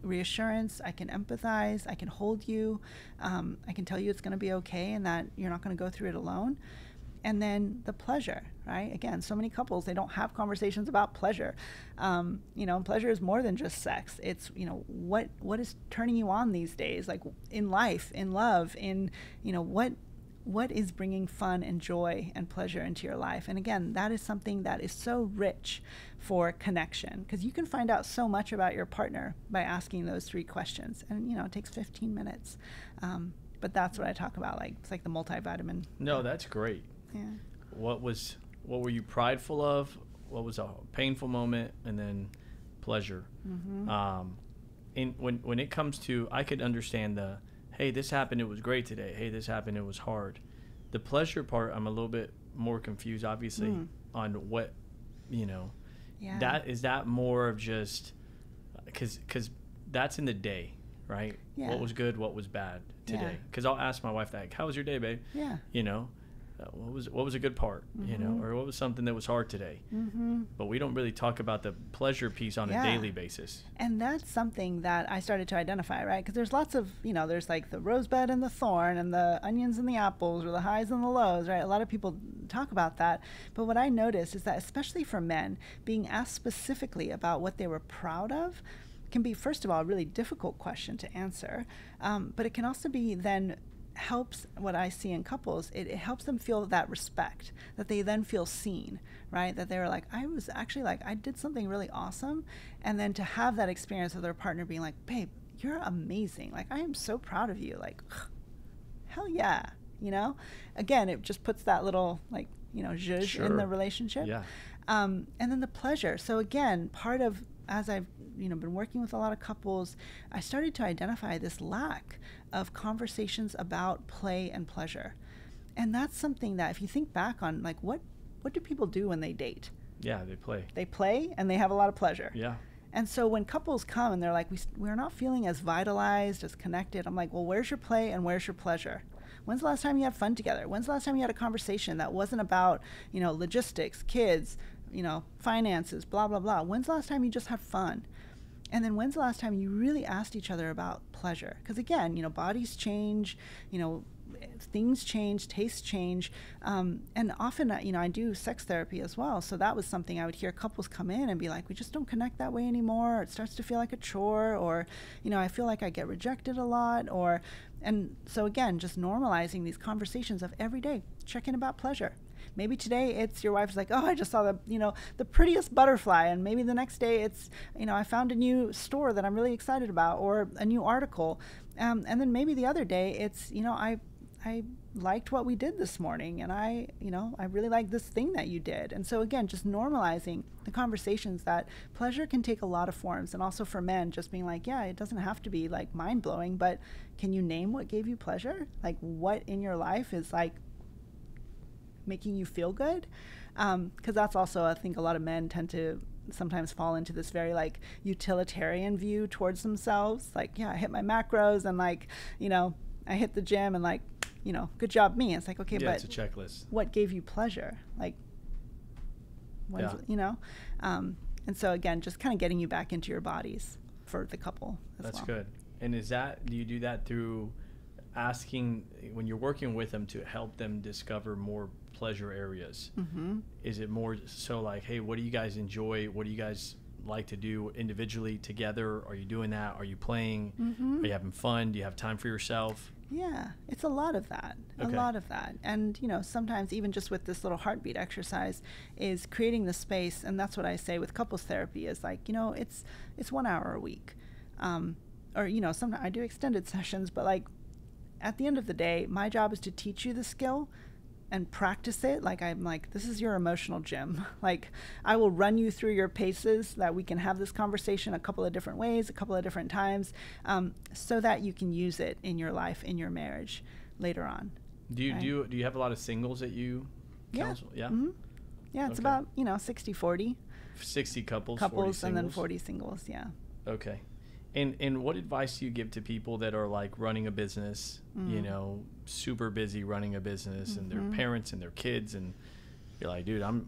reassurance. I can empathize. I can hold you. I can tell you it's going to be okay and that you're not going to go through it alone. And then the pleasure, right? Again, so many couples, they don't have conversations about pleasure. Pleasure is more than just sex. It's, what is turning you on these days, like in life, in love, in, what is bringing fun and joy and pleasure into your life. And again, that is something that is so rich for connection, because you can find out so much about your partner by asking those 3 questions. And, it takes 15 minutes. But that's what I talk about. Like, it's like the multivitamin. No, that's great. Yeah. What were you prideful of? What was a painful moment? And then pleasure. Mm-hmm. When it comes to, I could understand hey, this happened, it was great today. Hey, this happened, it was hard. The pleasure part, I'm a little bit more confused, obviously, on what, Yeah. Is that more of just, because that's in the day, right? Yeah. What was good, what was bad today? Because I'll ask my wife that, how was your day, babe? Yeah. What was a good part, or what was something that was hard today? Mm-hmm. But we don't really talk about the pleasure piece on a daily basis. And that's something that I started to identify, right? Because there's lots of, there's like the rosebud and the thorn and the onions and the apples, or the highs and the lows, right? A lot of people talk about that. But what I noticed is that, especially for men, being asked specifically about what they were proud of can be, first of all, a really difficult question to answer. But it can also be then helps, what I see in couples, it helps them feel that respect, that they then feel seen, right? That they were like, I was actually like, I did something really awesome. And then to have that experience of their partner being like, babe, you're amazing. Like, I am so proud of you. Like, hell yeah. Again, it just puts that little like, zhuzh in the relationship. Yeah. And then the pleasure. So again, part of, as I've been working with a lot of couples, I started to identify this lack of conversations about play and pleasure. And that's something that, if you think back on, like, what do people do when they date? Yeah, they play. They play and they have a lot of pleasure. Yeah. And so when couples come and they're like, we're not feeling as vitalized, as connected, I'm like, well, where's your play and where's your pleasure? When's the last time you had fun together? When's the last time you had a conversation that wasn't about, logistics, kids, finances, blah, blah, blah? When's the last time you just had fun? And then when's the last time you really asked each other about pleasure? Because again, bodies change, things change, tastes change. And often, I do sex therapy as well. So that was something I would hear couples come in and be like, we just don't connect that way anymore. It starts to feel like a chore, or, I feel like I get rejected a lot, and so again, just normalizing these conversations of every day, checking about pleasure. Maybe today it's your wife's like, oh, I just saw the prettiest butterfly. And maybe the next day it's, I found a new store that I'm really excited about, or a new article. And then maybe the other day it's, I liked what we did this morning, and I really like this thing that you did. And so again, just normalizing the conversations that pleasure can take a lot of forms. And also for men, just being like, yeah, it doesn't have to be like mind blowing, but can you name what gave you pleasure? Like, what in your life is like making you feel good? Because that's also, I think a lot of men tend to sometimes fall into this very like utilitarian view towards themselves. Like, yeah, I hit my macros, and like, I hit the gym, and like, good job me. It's like, okay, yeah, but it's a checklist. What gave you pleasure? Like, and so again, just kind of getting you back into your bodies for the couple as That's well. good. And do you do that through asking, when you're working with them, to help them discover more pleasure areas? Mm-hmm. Is it more so like, hey, what do you guys enjoy? What do you guys like to do individually together? Are you doing that? Are you playing? Mm-hmm. Are you having fun? Do you have time for yourself? Yeah, it's a lot of that. Okay. A lot of that. And, you know, sometimes even just with this little heartbeat exercise is creating the space. And that's what I say with couples therapy is like, you know, it's 1 hour a week. Or, you know, sometimes I do extended sessions, but like at the end of the day, my job is to teach you the skill and practice it. Like I'm like, this is your emotional gym. Like I will run you through your paces that we can have this conversation a couple of different ways, a couple of different times, so that you can use it in your life, in your marriage later on. Do you have a lot of singles that you counsel? Yeah. Mm-hmm. Yeah, it's Okay. about, you know, 60-40 60 couples, 40 couples and then singles? 40 singles. Yeah. Okay. And what advice do you give to people that are like running a business, you know, super busy running a business, and their parents and their kids, and you're like, dude, I'm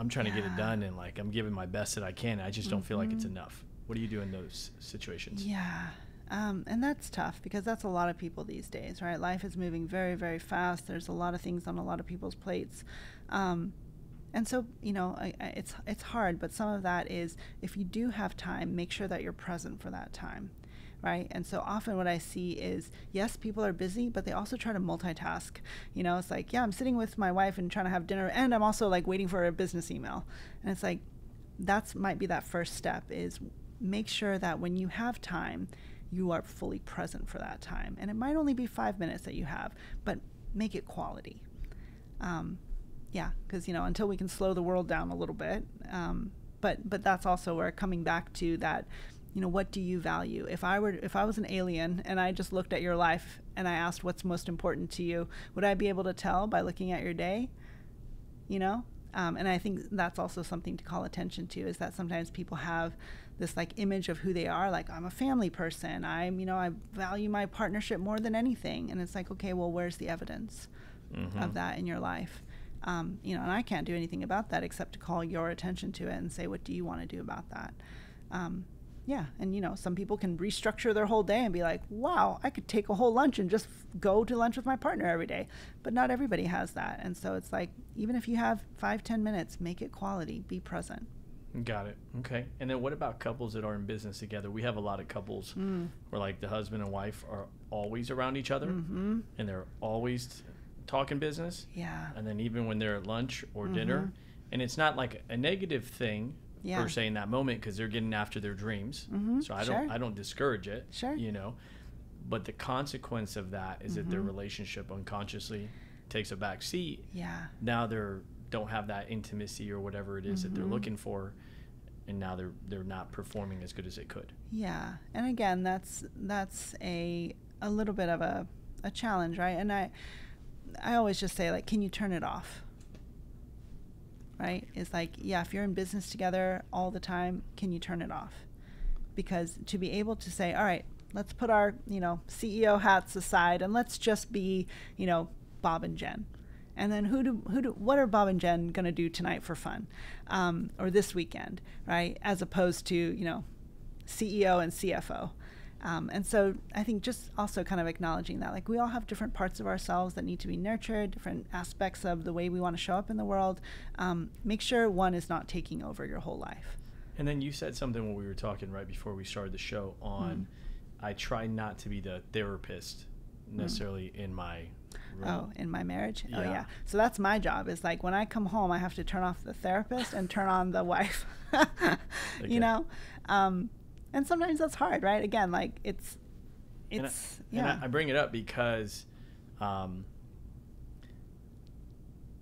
trying to get it done, and like I'm giving my best that I can, and I just don't feel like it's enough. What do you do in those situations? Yeah. And that's tough because that's a lot of people these days, right? Life is moving very, very fast. There's a lot of things on a lot of people's plates. And so, you know, it's hard, but some of that is if you do have time, make sure that you're present for that time, right? And so often what I see is, yes, people are busy, but they also try to multitask. You know, it's like, yeah, I'm sitting with my wife and trying to have dinner, and I'm also like waiting for a business email. And it's like, that's might be that first step is make sure that when you have time, you are fully present for that time. And it might only be 5 minutes that you have, but make it quality. Yeah, because, you know, until we can slow the world down a little bit. But that's also where coming back to that, you know, what do you value? If I was an alien and I just looked at your life and I asked what's most important to you, would I be able to tell by looking at your day? You know? And I think that's also something to call attention to, is that sometimes people have this like image of who they are. Like, I'm a family person. You know, I value my partnership more than anything. And it's like, okay, well, where's the evidence of that in your life? You know, and I can't do anything about that except to call your attention to it and say, what do you want to do about that? Yeah. And, you know, some people can restructure their whole day and be like, wow, I could take a whole lunch and just go to lunch with my partner every day. But not everybody has that. And so it's like, even if you have 5-10 minutes, make it quality, be present. Got it. Okay. And then what about couples that are in business together? We have a lot of couples where like the husband and wife are always around each other and they're always talking business. Yeah. And then even when they're at lunch or dinner, and it's not like a negative thing per se in that moment, because they're getting after their dreams. So I don't discourage it. Sure. You know, but the consequence of that is that their relationship unconsciously takes a back seat. Yeah. Now don't have that intimacy or whatever it is that they're looking for, and now they're not performing as good as they could. Yeah. And again, that's a little bit of a challenge, right? And I always just say, like, can you turn it off? Right? It's like, yeah, if you're in business together all the time, can you turn it off? Because to be able to say, all right, let's put our, you know, CEO hats aside and let's just be, you know, Bob and Jen. And then what are Bob and Jen going to do tonight for fun? Or this weekend, right? As opposed to, you know, CEO and CFO. And so I think just also kind of acknowledging that, like, we all have different parts of ourselves that need to be nurtured, different aspects of the way we want to show up in the world. Make sure one is not taking over your whole life. And then you said something when we were talking right before we started the show on, I try not to be the therapist necessarily in my room. Oh, in my marriage? Yeah. Oh, yeah. So that's my job, is like when I come home, I have to turn off the therapist and turn on the wife, you know? And sometimes that's hard, right? Again, like it's and I bring it up because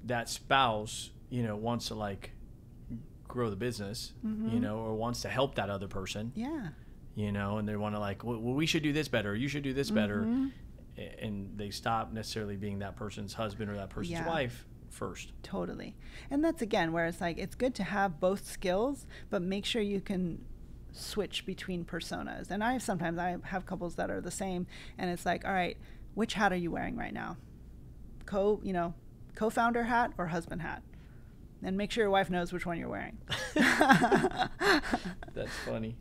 that spouse, you know, wants to like grow the business, you know, or wants to help that other person. Yeah. You know, and they want to like, well, we should do this better. You should do this better. And they stop necessarily being that person's husband or that person's wife first. Totally. And that's, again, where it's like, it's good to have both skills, but make sure you can switch between personas. And I have couples that are the same, and it's like, all right, which hat are you wearing right now? Co-founder hat or husband hat? And make sure your wife knows which one you're wearing. That's funny.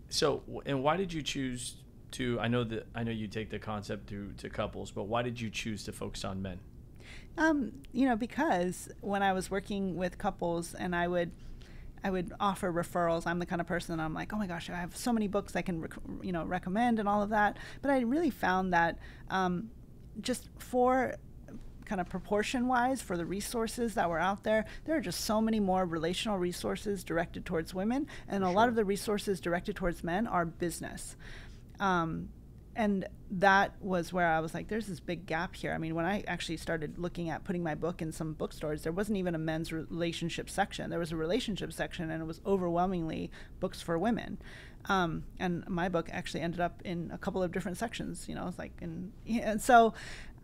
So, and why did you choose to, I know you take the concept to couples, but why did you choose to focus on men? You know, because when I was working with couples and I would I would offer referrals. I'm the kind of person, I'm like, oh my gosh, I have so many books I can recommend and all of that. But I really found that just for kind of proportion wise for the resources that were out there, there are just so many more relational resources directed towards women, and a lot of the resources directed towards men are business. And that was where I was like, there's this big gap here. I mean, when I actually started looking at putting my book in some bookstores, there wasn't even a men's relationship section. There was a relationship section, and it was overwhelmingly books for women. And my book actually ended up in a couple of different sections, it's like, and so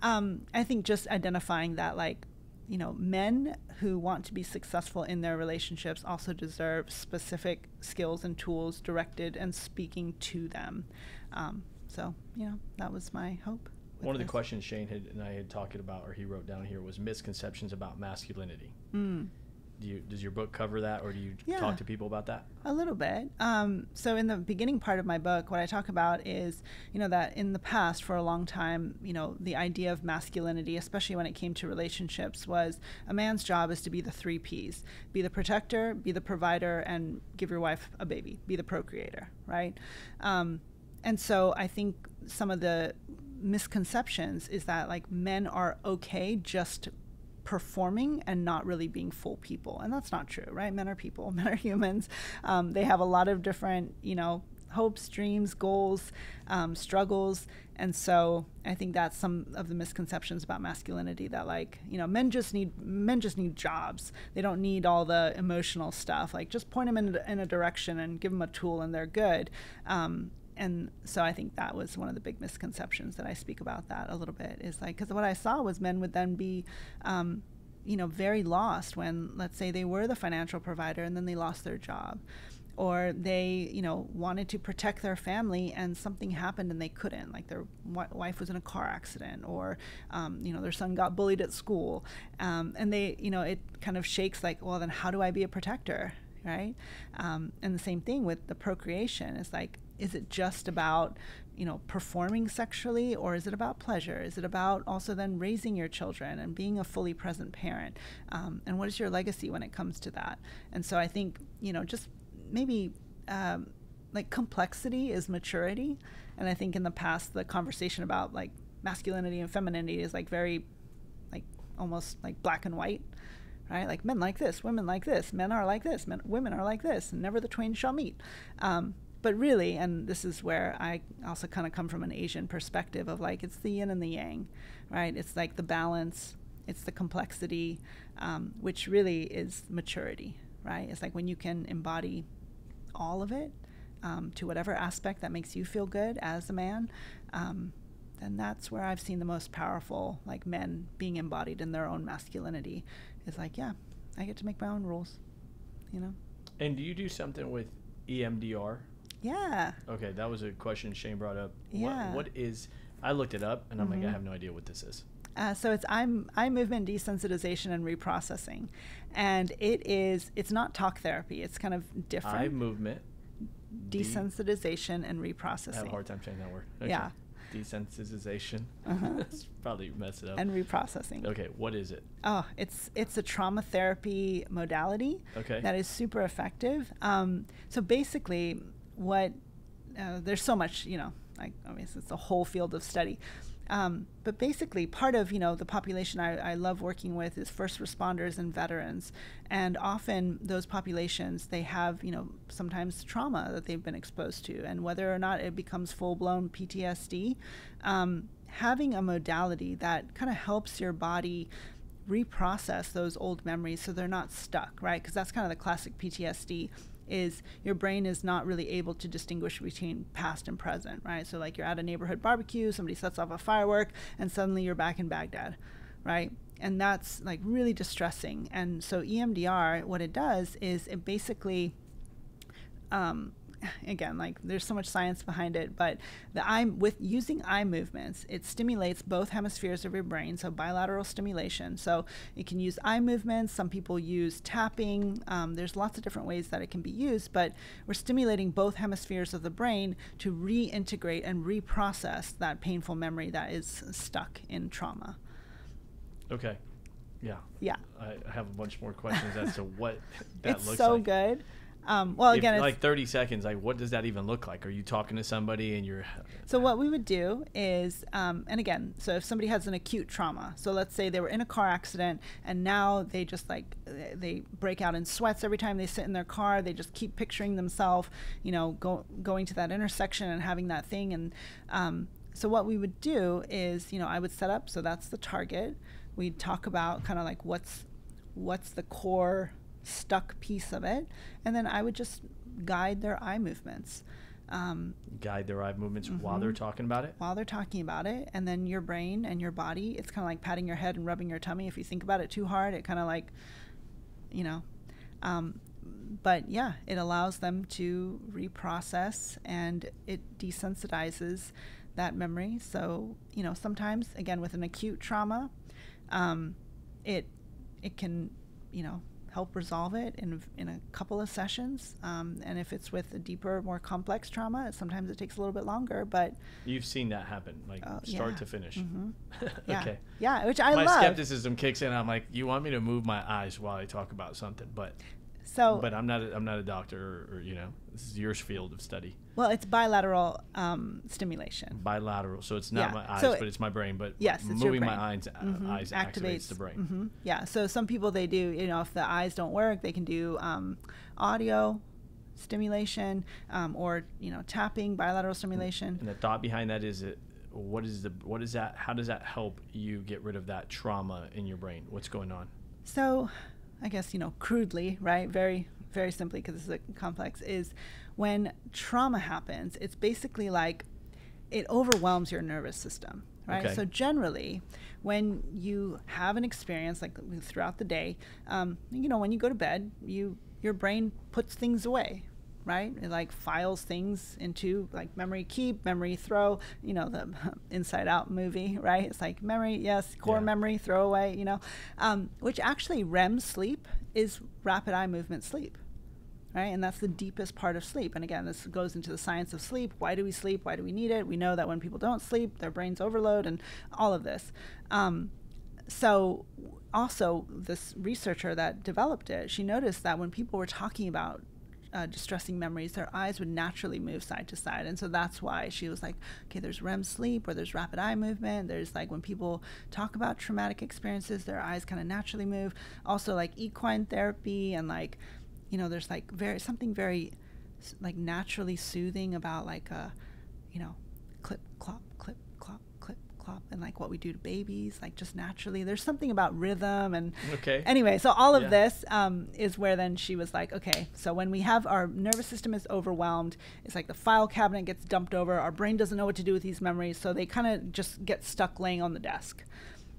I think just identifying that, like, men who want to be successful in their relationships also deserve specific skills and tools directed and speaking to them. So, that was my hope. One of the questions Shane and I had talked about, or he wrote down here, was misconceptions about masculinity. Does your book cover that, or do you talk to people about that? A little bit. So in the beginning part of my book, what I talk about is, that in the past, for a long time, the idea of masculinity, especially when it came to relationships, was a man's job is to be the 3 Ps: be the protector, be the provider, and give your wife a baby, be the procreator, right? And so I think some of the misconceptions is that, like, men are okay just performing and not really being full people. And that's not true, right? Men are people. Men are humans. They have a lot of different, hopes, dreams, goals, struggles. And so I think that's some of the misconceptions about masculinity, that, like, men just need jobs. They don't need all the emotional stuff. Like, just point them in a direction and give them a tool and they're good. And so I think that was one of the big misconceptions that I speak about that a little bit, is like, because what I saw was men would then be, very lost when, let's say, they were the financial provider and then they lost their job, or they, wanted to protect their family and something happened and they couldn't, like their wife was in a car accident, or, their son got bullied at school. And they, it kind of shakes, like, well, then how do I be a protector? Right? And the same thing with the procreation. It's like, is it just about, performing sexually, or is it about pleasure? Is it about also then raising your children and being a fully present parent? And what is your legacy when it comes to that? And so I think, just maybe like, complexity is maturity. And I think in the past, the conversation about, like, masculinity and femininity is, like, very, like, almost like black and white. Right? Like, men like this, women like this, men are like this, women are like this, and never the twain shall meet. But really, and this is where I also kind of come from an Asian perspective of, like, it's the yin and the yang, right? It's like the balance, it's the complexity, which really is maturity, right? It's like when you can embody all of it to whatever aspect that makes you feel good as a man, then that's where I've seen the most powerful, like, men being embodied in their own masculinity. It's like, yeah, I get to make my own rules, And do you do something with EMDR? Yeah. Okay, that was a question Shane brought up. Yeah. What is, I looked it up, and I'm like, I have no idea what this is. So it's eye movement desensitization and reprocessing. And it's not talk therapy. It's kind of different. Eye movement. Desensitization and reprocessing. I have a hard time saying that word. Okay. Yeah. Desensitization. That's probably messed it up. And reprocessing. Okay, what is it? Oh, it's a trauma therapy modality. Okay. That is super effective. So basically, there's so much, obviously it's a whole field of study. But basically, part of, the population I love working with is first responders and veterans. And often those populations, they have, sometimes trauma that they've been exposed to. And whether or not it becomes full-blown PTSD, having a modality that kind of helps your body reprocess those old memories so they're not stuck, right? Because that's kind of the classic PTSD, is your brain is not really able to distinguish between past and present, right? So, like, you're at a neighborhood barbecue, somebody sets off a firework, and suddenly you're back in Baghdad, right? And that's, like, really distressing. And so EMDR, what it does is it basically, again, like, there's so much science behind it, but with using eye movements, it stimulates both hemispheres of your brain, so bilateral stimulation. So it can use eye movements. Some people use tapping. There's lots of different ways that it can be used, but we're stimulating both hemispheres of the brain to reintegrate and reprocess that painful memory that is stuck in trauma. Okay. Yeah. Yeah. I have a bunch more questions as to what that It's looks so like. good. Well, again, If, it's, like 30 seconds, like what does that even look like? Are you talking to somebody and you're... so what we would do is, and again, so if somebody has an acute trauma, so let's say they were in a car accident and now they just like, they break out in sweats every time they sit in their car. They just keep picturing themselves, going to that intersection and having that thing. And so what we would do is, I would set up, so that's the target. We'd talk about kind of like what's the core stuck piece of it, and then I would just guide their eye movements. Guide their eye movements Mm-hmm. while they're talking about it? While they're talking about it, and then your brain and your body, it's kind of like patting your head and rubbing your tummy. If you think about it too hard, it kind of like, but yeah, it allows them to reprocess and it desensitizes that memory. So, sometimes, again, with an acute trauma, it can, help resolve it in a couple of sessions. And if it's with a deeper, more complex trauma, sometimes it takes a little bit longer. But you've seen that happen, like start to finish. Mm-hmm. Yeah. Okay. Yeah, which I my love. skepticism kicks in. I'm like, you want me to move my eyes while I talk about something, but I'm not a doctor, or this is your field of study. Well, it's bilateral stimulation. Bilateral, so it's not my eyes, but it's my brain. But yes, it's moving your brain. my eyes activates the brain. Mm-hmm. Yeah. So some people, they do, if the eyes don't work, they can do audio stimulation, or tapping, bilateral stimulation. And the thought behind that is what is that? How does that help you get rid of that trauma in your brain? What's going on? So, I guess, crudely, right? Very, very simply, because this is a complex, is when trauma happens, it's basically like it overwhelms your nervous system, right? Okay. So generally, when you have an experience like throughout the day, when you go to bed, your brain puts things away, right? It like files things into like memory keep, memory throw, the Inside Out movie, right? It's like memory, yes, core memory, throw away, which actually REM sleep is rapid eye movement sleep, right? And that's the deepest part of sleep. And again, this goes into the science of sleep. Why do we sleep? Why do we need it? We know that when people don't sleep, their brains overload and all of this. So also this researcher that developed it, she noticed that when people were talking about distressing memories, their eyes would naturally move side to side. And so that's why she was like, okay, there's REM sleep, or there's rapid eye movement. There's like when people talk about traumatic experiences, their eyes kind of naturally move. Also like equine therapy, and like, there's like something very like naturally soothing about like clip, clop, clip, clop, clip, clop, and like what we do to babies, like just naturally. There's something about rhythm and anyway, so all of this is where then she was like, okay, so when we have our nervous system is overwhelmed, it's like the file cabinet gets dumped over, our brain doesn't know what to do with these memories, so they kind of just get stuck laying on the desk.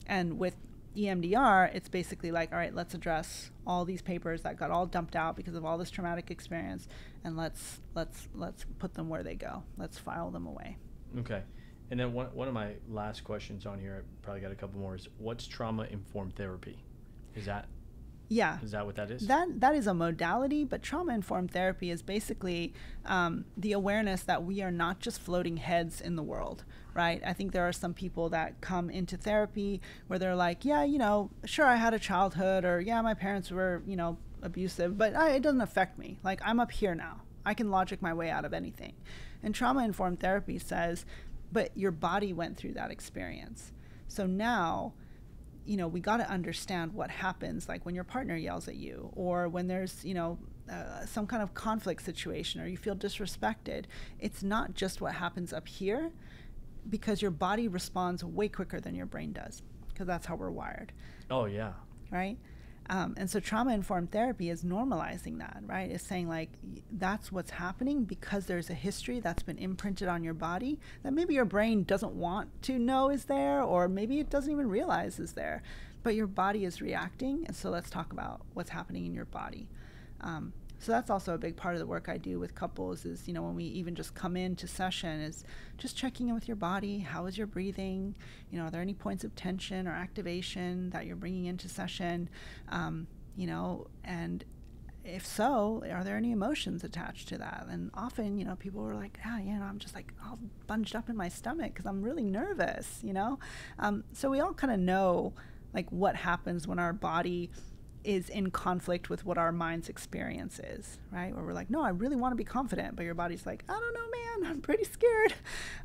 And with EMDR, it's basically like, all right, let's address all these papers that got all dumped out because of all this traumatic experience, and let's put them where they go. Let's file them away. Okay. And then one of my last questions on here, I probably got a couple more, is what's trauma-informed therapy? Is that what that is? That is a modality, but trauma-informed therapy is basically the awareness that we are not just floating heads in the world, right? I think there are some people that come into therapy where they're like, yeah, sure, I had a childhood, or yeah, my parents were, abusive, but it doesn't affect me. Like, I'm up here now. I can logic my way out of anything. And trauma-informed therapy says, but your body went through that experience. So now, we got to understand what happens, like when your partner yells at you, or when there's, some kind of conflict situation, or you feel disrespected. It's not just what happens up here, because your body responds way quicker than your brain does, because that's how we're wired. Oh, yeah. Right? And so trauma-informed therapy is normalizing that, right? It's saying like, that's what's happening because there's a history that's been imprinted on your body that maybe your brain doesn't want to know is there, or maybe it doesn't even realize is there, but your body is reacting. And so let's talk about what's happening in your body. So that's also a big part of the work I do with couples is, when we even just come into session, is just checking in with your body. How is your breathing? Are there any points of tension or activation that you're bringing into session? And if so, are there any emotions attached to that? And often, people are like, I'm just like all bunched up in my stomach because I'm really nervous, So we all kind of know like what happens when our body is in conflict with what our mind's experience is, right? Where we're like, no, I really want to be confident, but your body's like, I don't know, man, I'm pretty scared.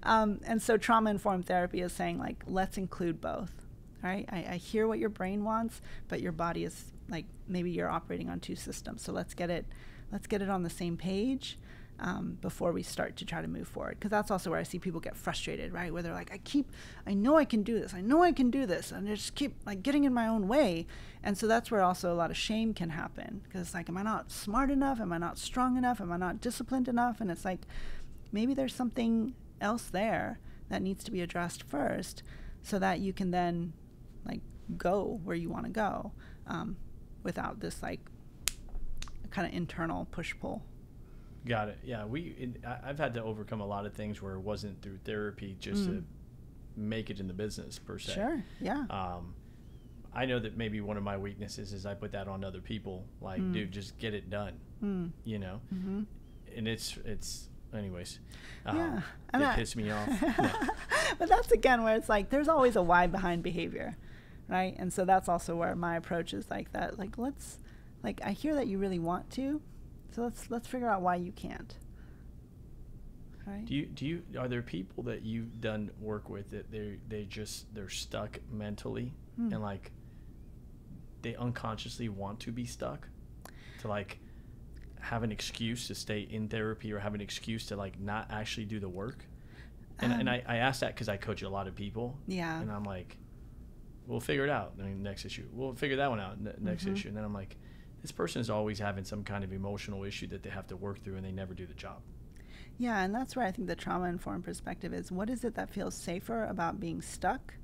And so trauma-informed therapy is saying, like, let's include both, right? I hear what your brain wants, but your body is like, maybe you're operating on two systems. So let's get it on the same page before we start to try to move forward. Because that's also where I see people get frustrated, right? Where they're like, I know I can do this. I know I can do this. And I just keep like getting in my own way. And so that's where also a lot of shame can happen. Because it's like, am I not smart enough? Am I not strong enough? Am I not disciplined enough? And it's like, maybe there's something else there that needs to be addressed first so that you can then like go where you want to go without this like kind of internal push-pull. Got it. Yeah, I've had to overcome a lot of things where it wasn't through therapy just to make it in the business per se. Sure. Yeah. I know that maybe one of my weaknesses is I put that on other people. Like, dude, just get it done. You know. And it's anyways. Yeah. It pissed me off. Yeah. But that's again where it's like there's always a why behind behavior, right? And so that's also where my approach is like that. Like I hear that you really want to. So let's figure out why you can't. Right? Are there people that you've done work with that they're stuck mentally and like they unconsciously want to be stuck to like have an excuse to stay in therapy or have an excuse to like not actually do the work? And I ask that because I coach a lot of people. Yeah. And I'm like, we'll figure it out. I mean, next issue. We'll figure that one out next issue. And then I'm like, this person is always having some kind of emotional issue that they have to work through and they never do the job. Yeah, and that's where I think the trauma-informed perspective is, what is it that feels safer about being stuck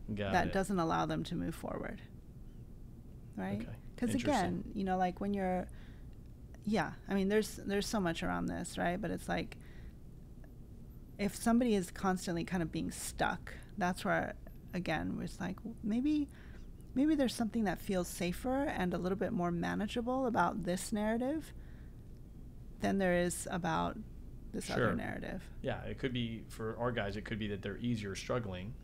that doesn't allow them to move forward, right? Because again, you know, like when you're, I mean, there's so much around this, right? But it's like, if somebody is constantly kind of being stuck, that's where, again, it's like, maybe there's something that feels safer and a little bit more manageable about this narrative than there is about this other narrative. Yeah, it could be, for our guys, it could be that they're easier struggling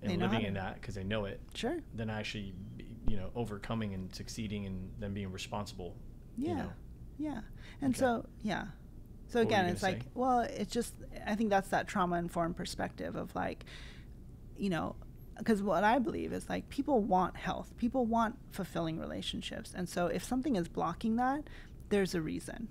and living in that because they know it. Sure. Than actually, overcoming and succeeding and then being responsible. Yeah. Yeah. And so again, it's like, well, it's just, I think that's that trauma-informed perspective of like, because what I believe is like people want health. People want fulfilling relationships. And so if something is blocking that, there's a reason,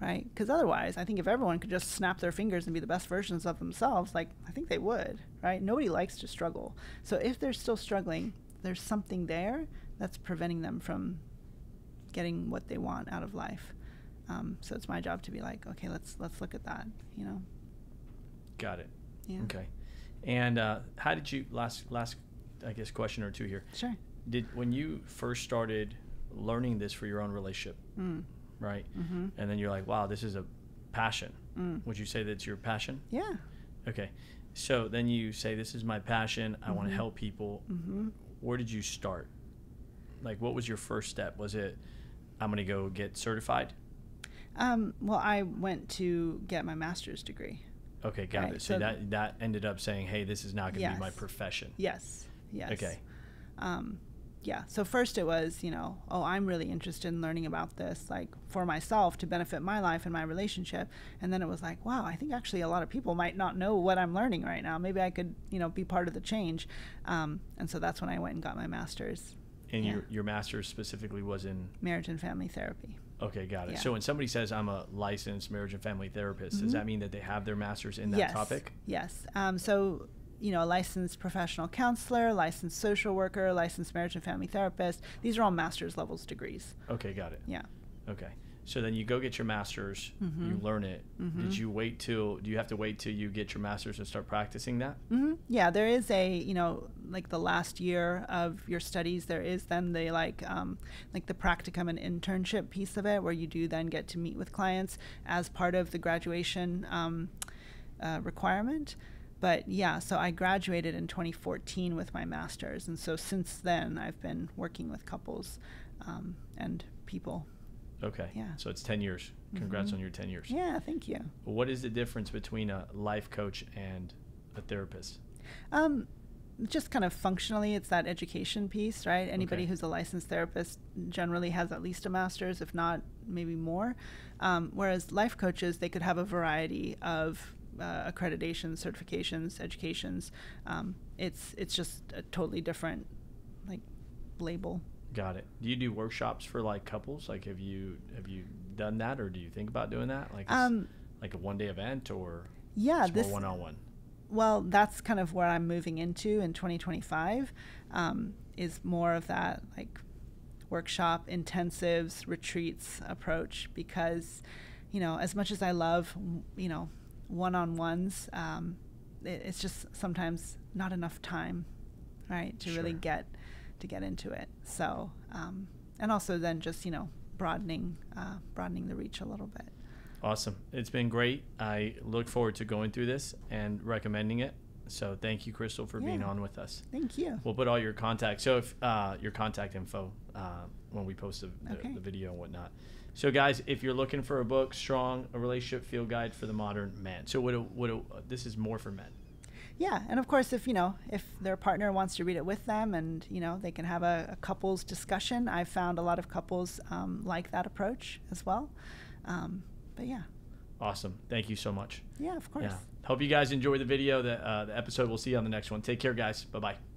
right? Because otherwise, I think if everyone could just snap their fingers and be the best versions of themselves, like I think they would, right? Nobody likes to struggle. So if they're still struggling, there's something there that's preventing them from getting what they want out of life. So it's my job to be like, okay, let's look at that, Got it. Yeah. Okay. And how did you, last I guess question or two here. Sure. When you first started learning this for your own relationship, right? Mm-hmm. And then you're like, wow, this is a passion. Would you say that's your passion? Yeah. Okay. So then you say, this is my passion. I want to help people. Where did you start? Like, what was your first step? Was it, I'm going to go get certified? Well, I went to get my master's degree. Okay, got it. So that ended up saying, hey, this is not going to be my profession. Yes. Okay. So first it was, I'm really interested in learning about this, like for myself to benefit my life and my relationship. And then it was like, wow, I think actually a lot of people might not know what I'm learning right now. Maybe I could, be part of the change. And so that's when I went and got my master's. And your master's specifically was in? Marriage and family therapy. Okay, got it. Yeah. So when somebody says I'm a licensed marriage and family therapist, does that mean that they have their master's in that topic? Yes. So, a licensed professional counselor, licensed social worker, licensed marriage and family therapist. These are all master's levels degrees. Okay, got it. Yeah. Okay. So then you go get your master's, you learn it. Do you have to wait till you get your master's to start practicing that? Yeah, there is like the last year of your studies, there is then the like the practicum and internship piece of it where you do then get to meet with clients as part of the graduation requirement. But yeah, so I graduated in 2014 with my master's. And so since then I've been working with couples and people. Okay. Yeah. So it's 10 years. Congrats on your 10 years. Yeah, thank you. What is the difference between a life coach and a therapist? just kind of functionally, it's that education piece, right? Anybody Okay. who's a licensed therapist generally has at least a master's, if not maybe more. Whereas life coaches, they could have a variety of accreditations, certifications, educations. It's just a totally different like label. Got it. Do you do workshops for like couples? Like, have you done that, or do you think about doing that? Like, like a 1-day event, or Yeah, it's this more one-on-one? well, that's kind of where I'm moving into in 2025, is more of that like workshop, intensives, retreats approach, because, as much as I love, one-on-ones, it's just sometimes not enough time, right, to really Sure. get into it. So, and also then just, broadening the reach a little bit. Awesome. It's been great. I look forward to going through this and recommending it. So thank you, Kristal, for being Yeah. on with us. Thank you. We'll put all your contact. So if your contact info when we post Okay. the video and whatnot. So guys, if you're looking for a book, Strong, a relationship field guide for the modern man. So this is more for men. Yeah, and of course, if their partner wants to read it with them, and they can have a couples discussion. I've found a lot of couples like that approach as well. But yeah. Awesome. Thank you so much. Yeah, of course. Yeah. Hope you guys enjoy the video, the episode. We'll see you on the next one. Take care, guys. Bye-bye.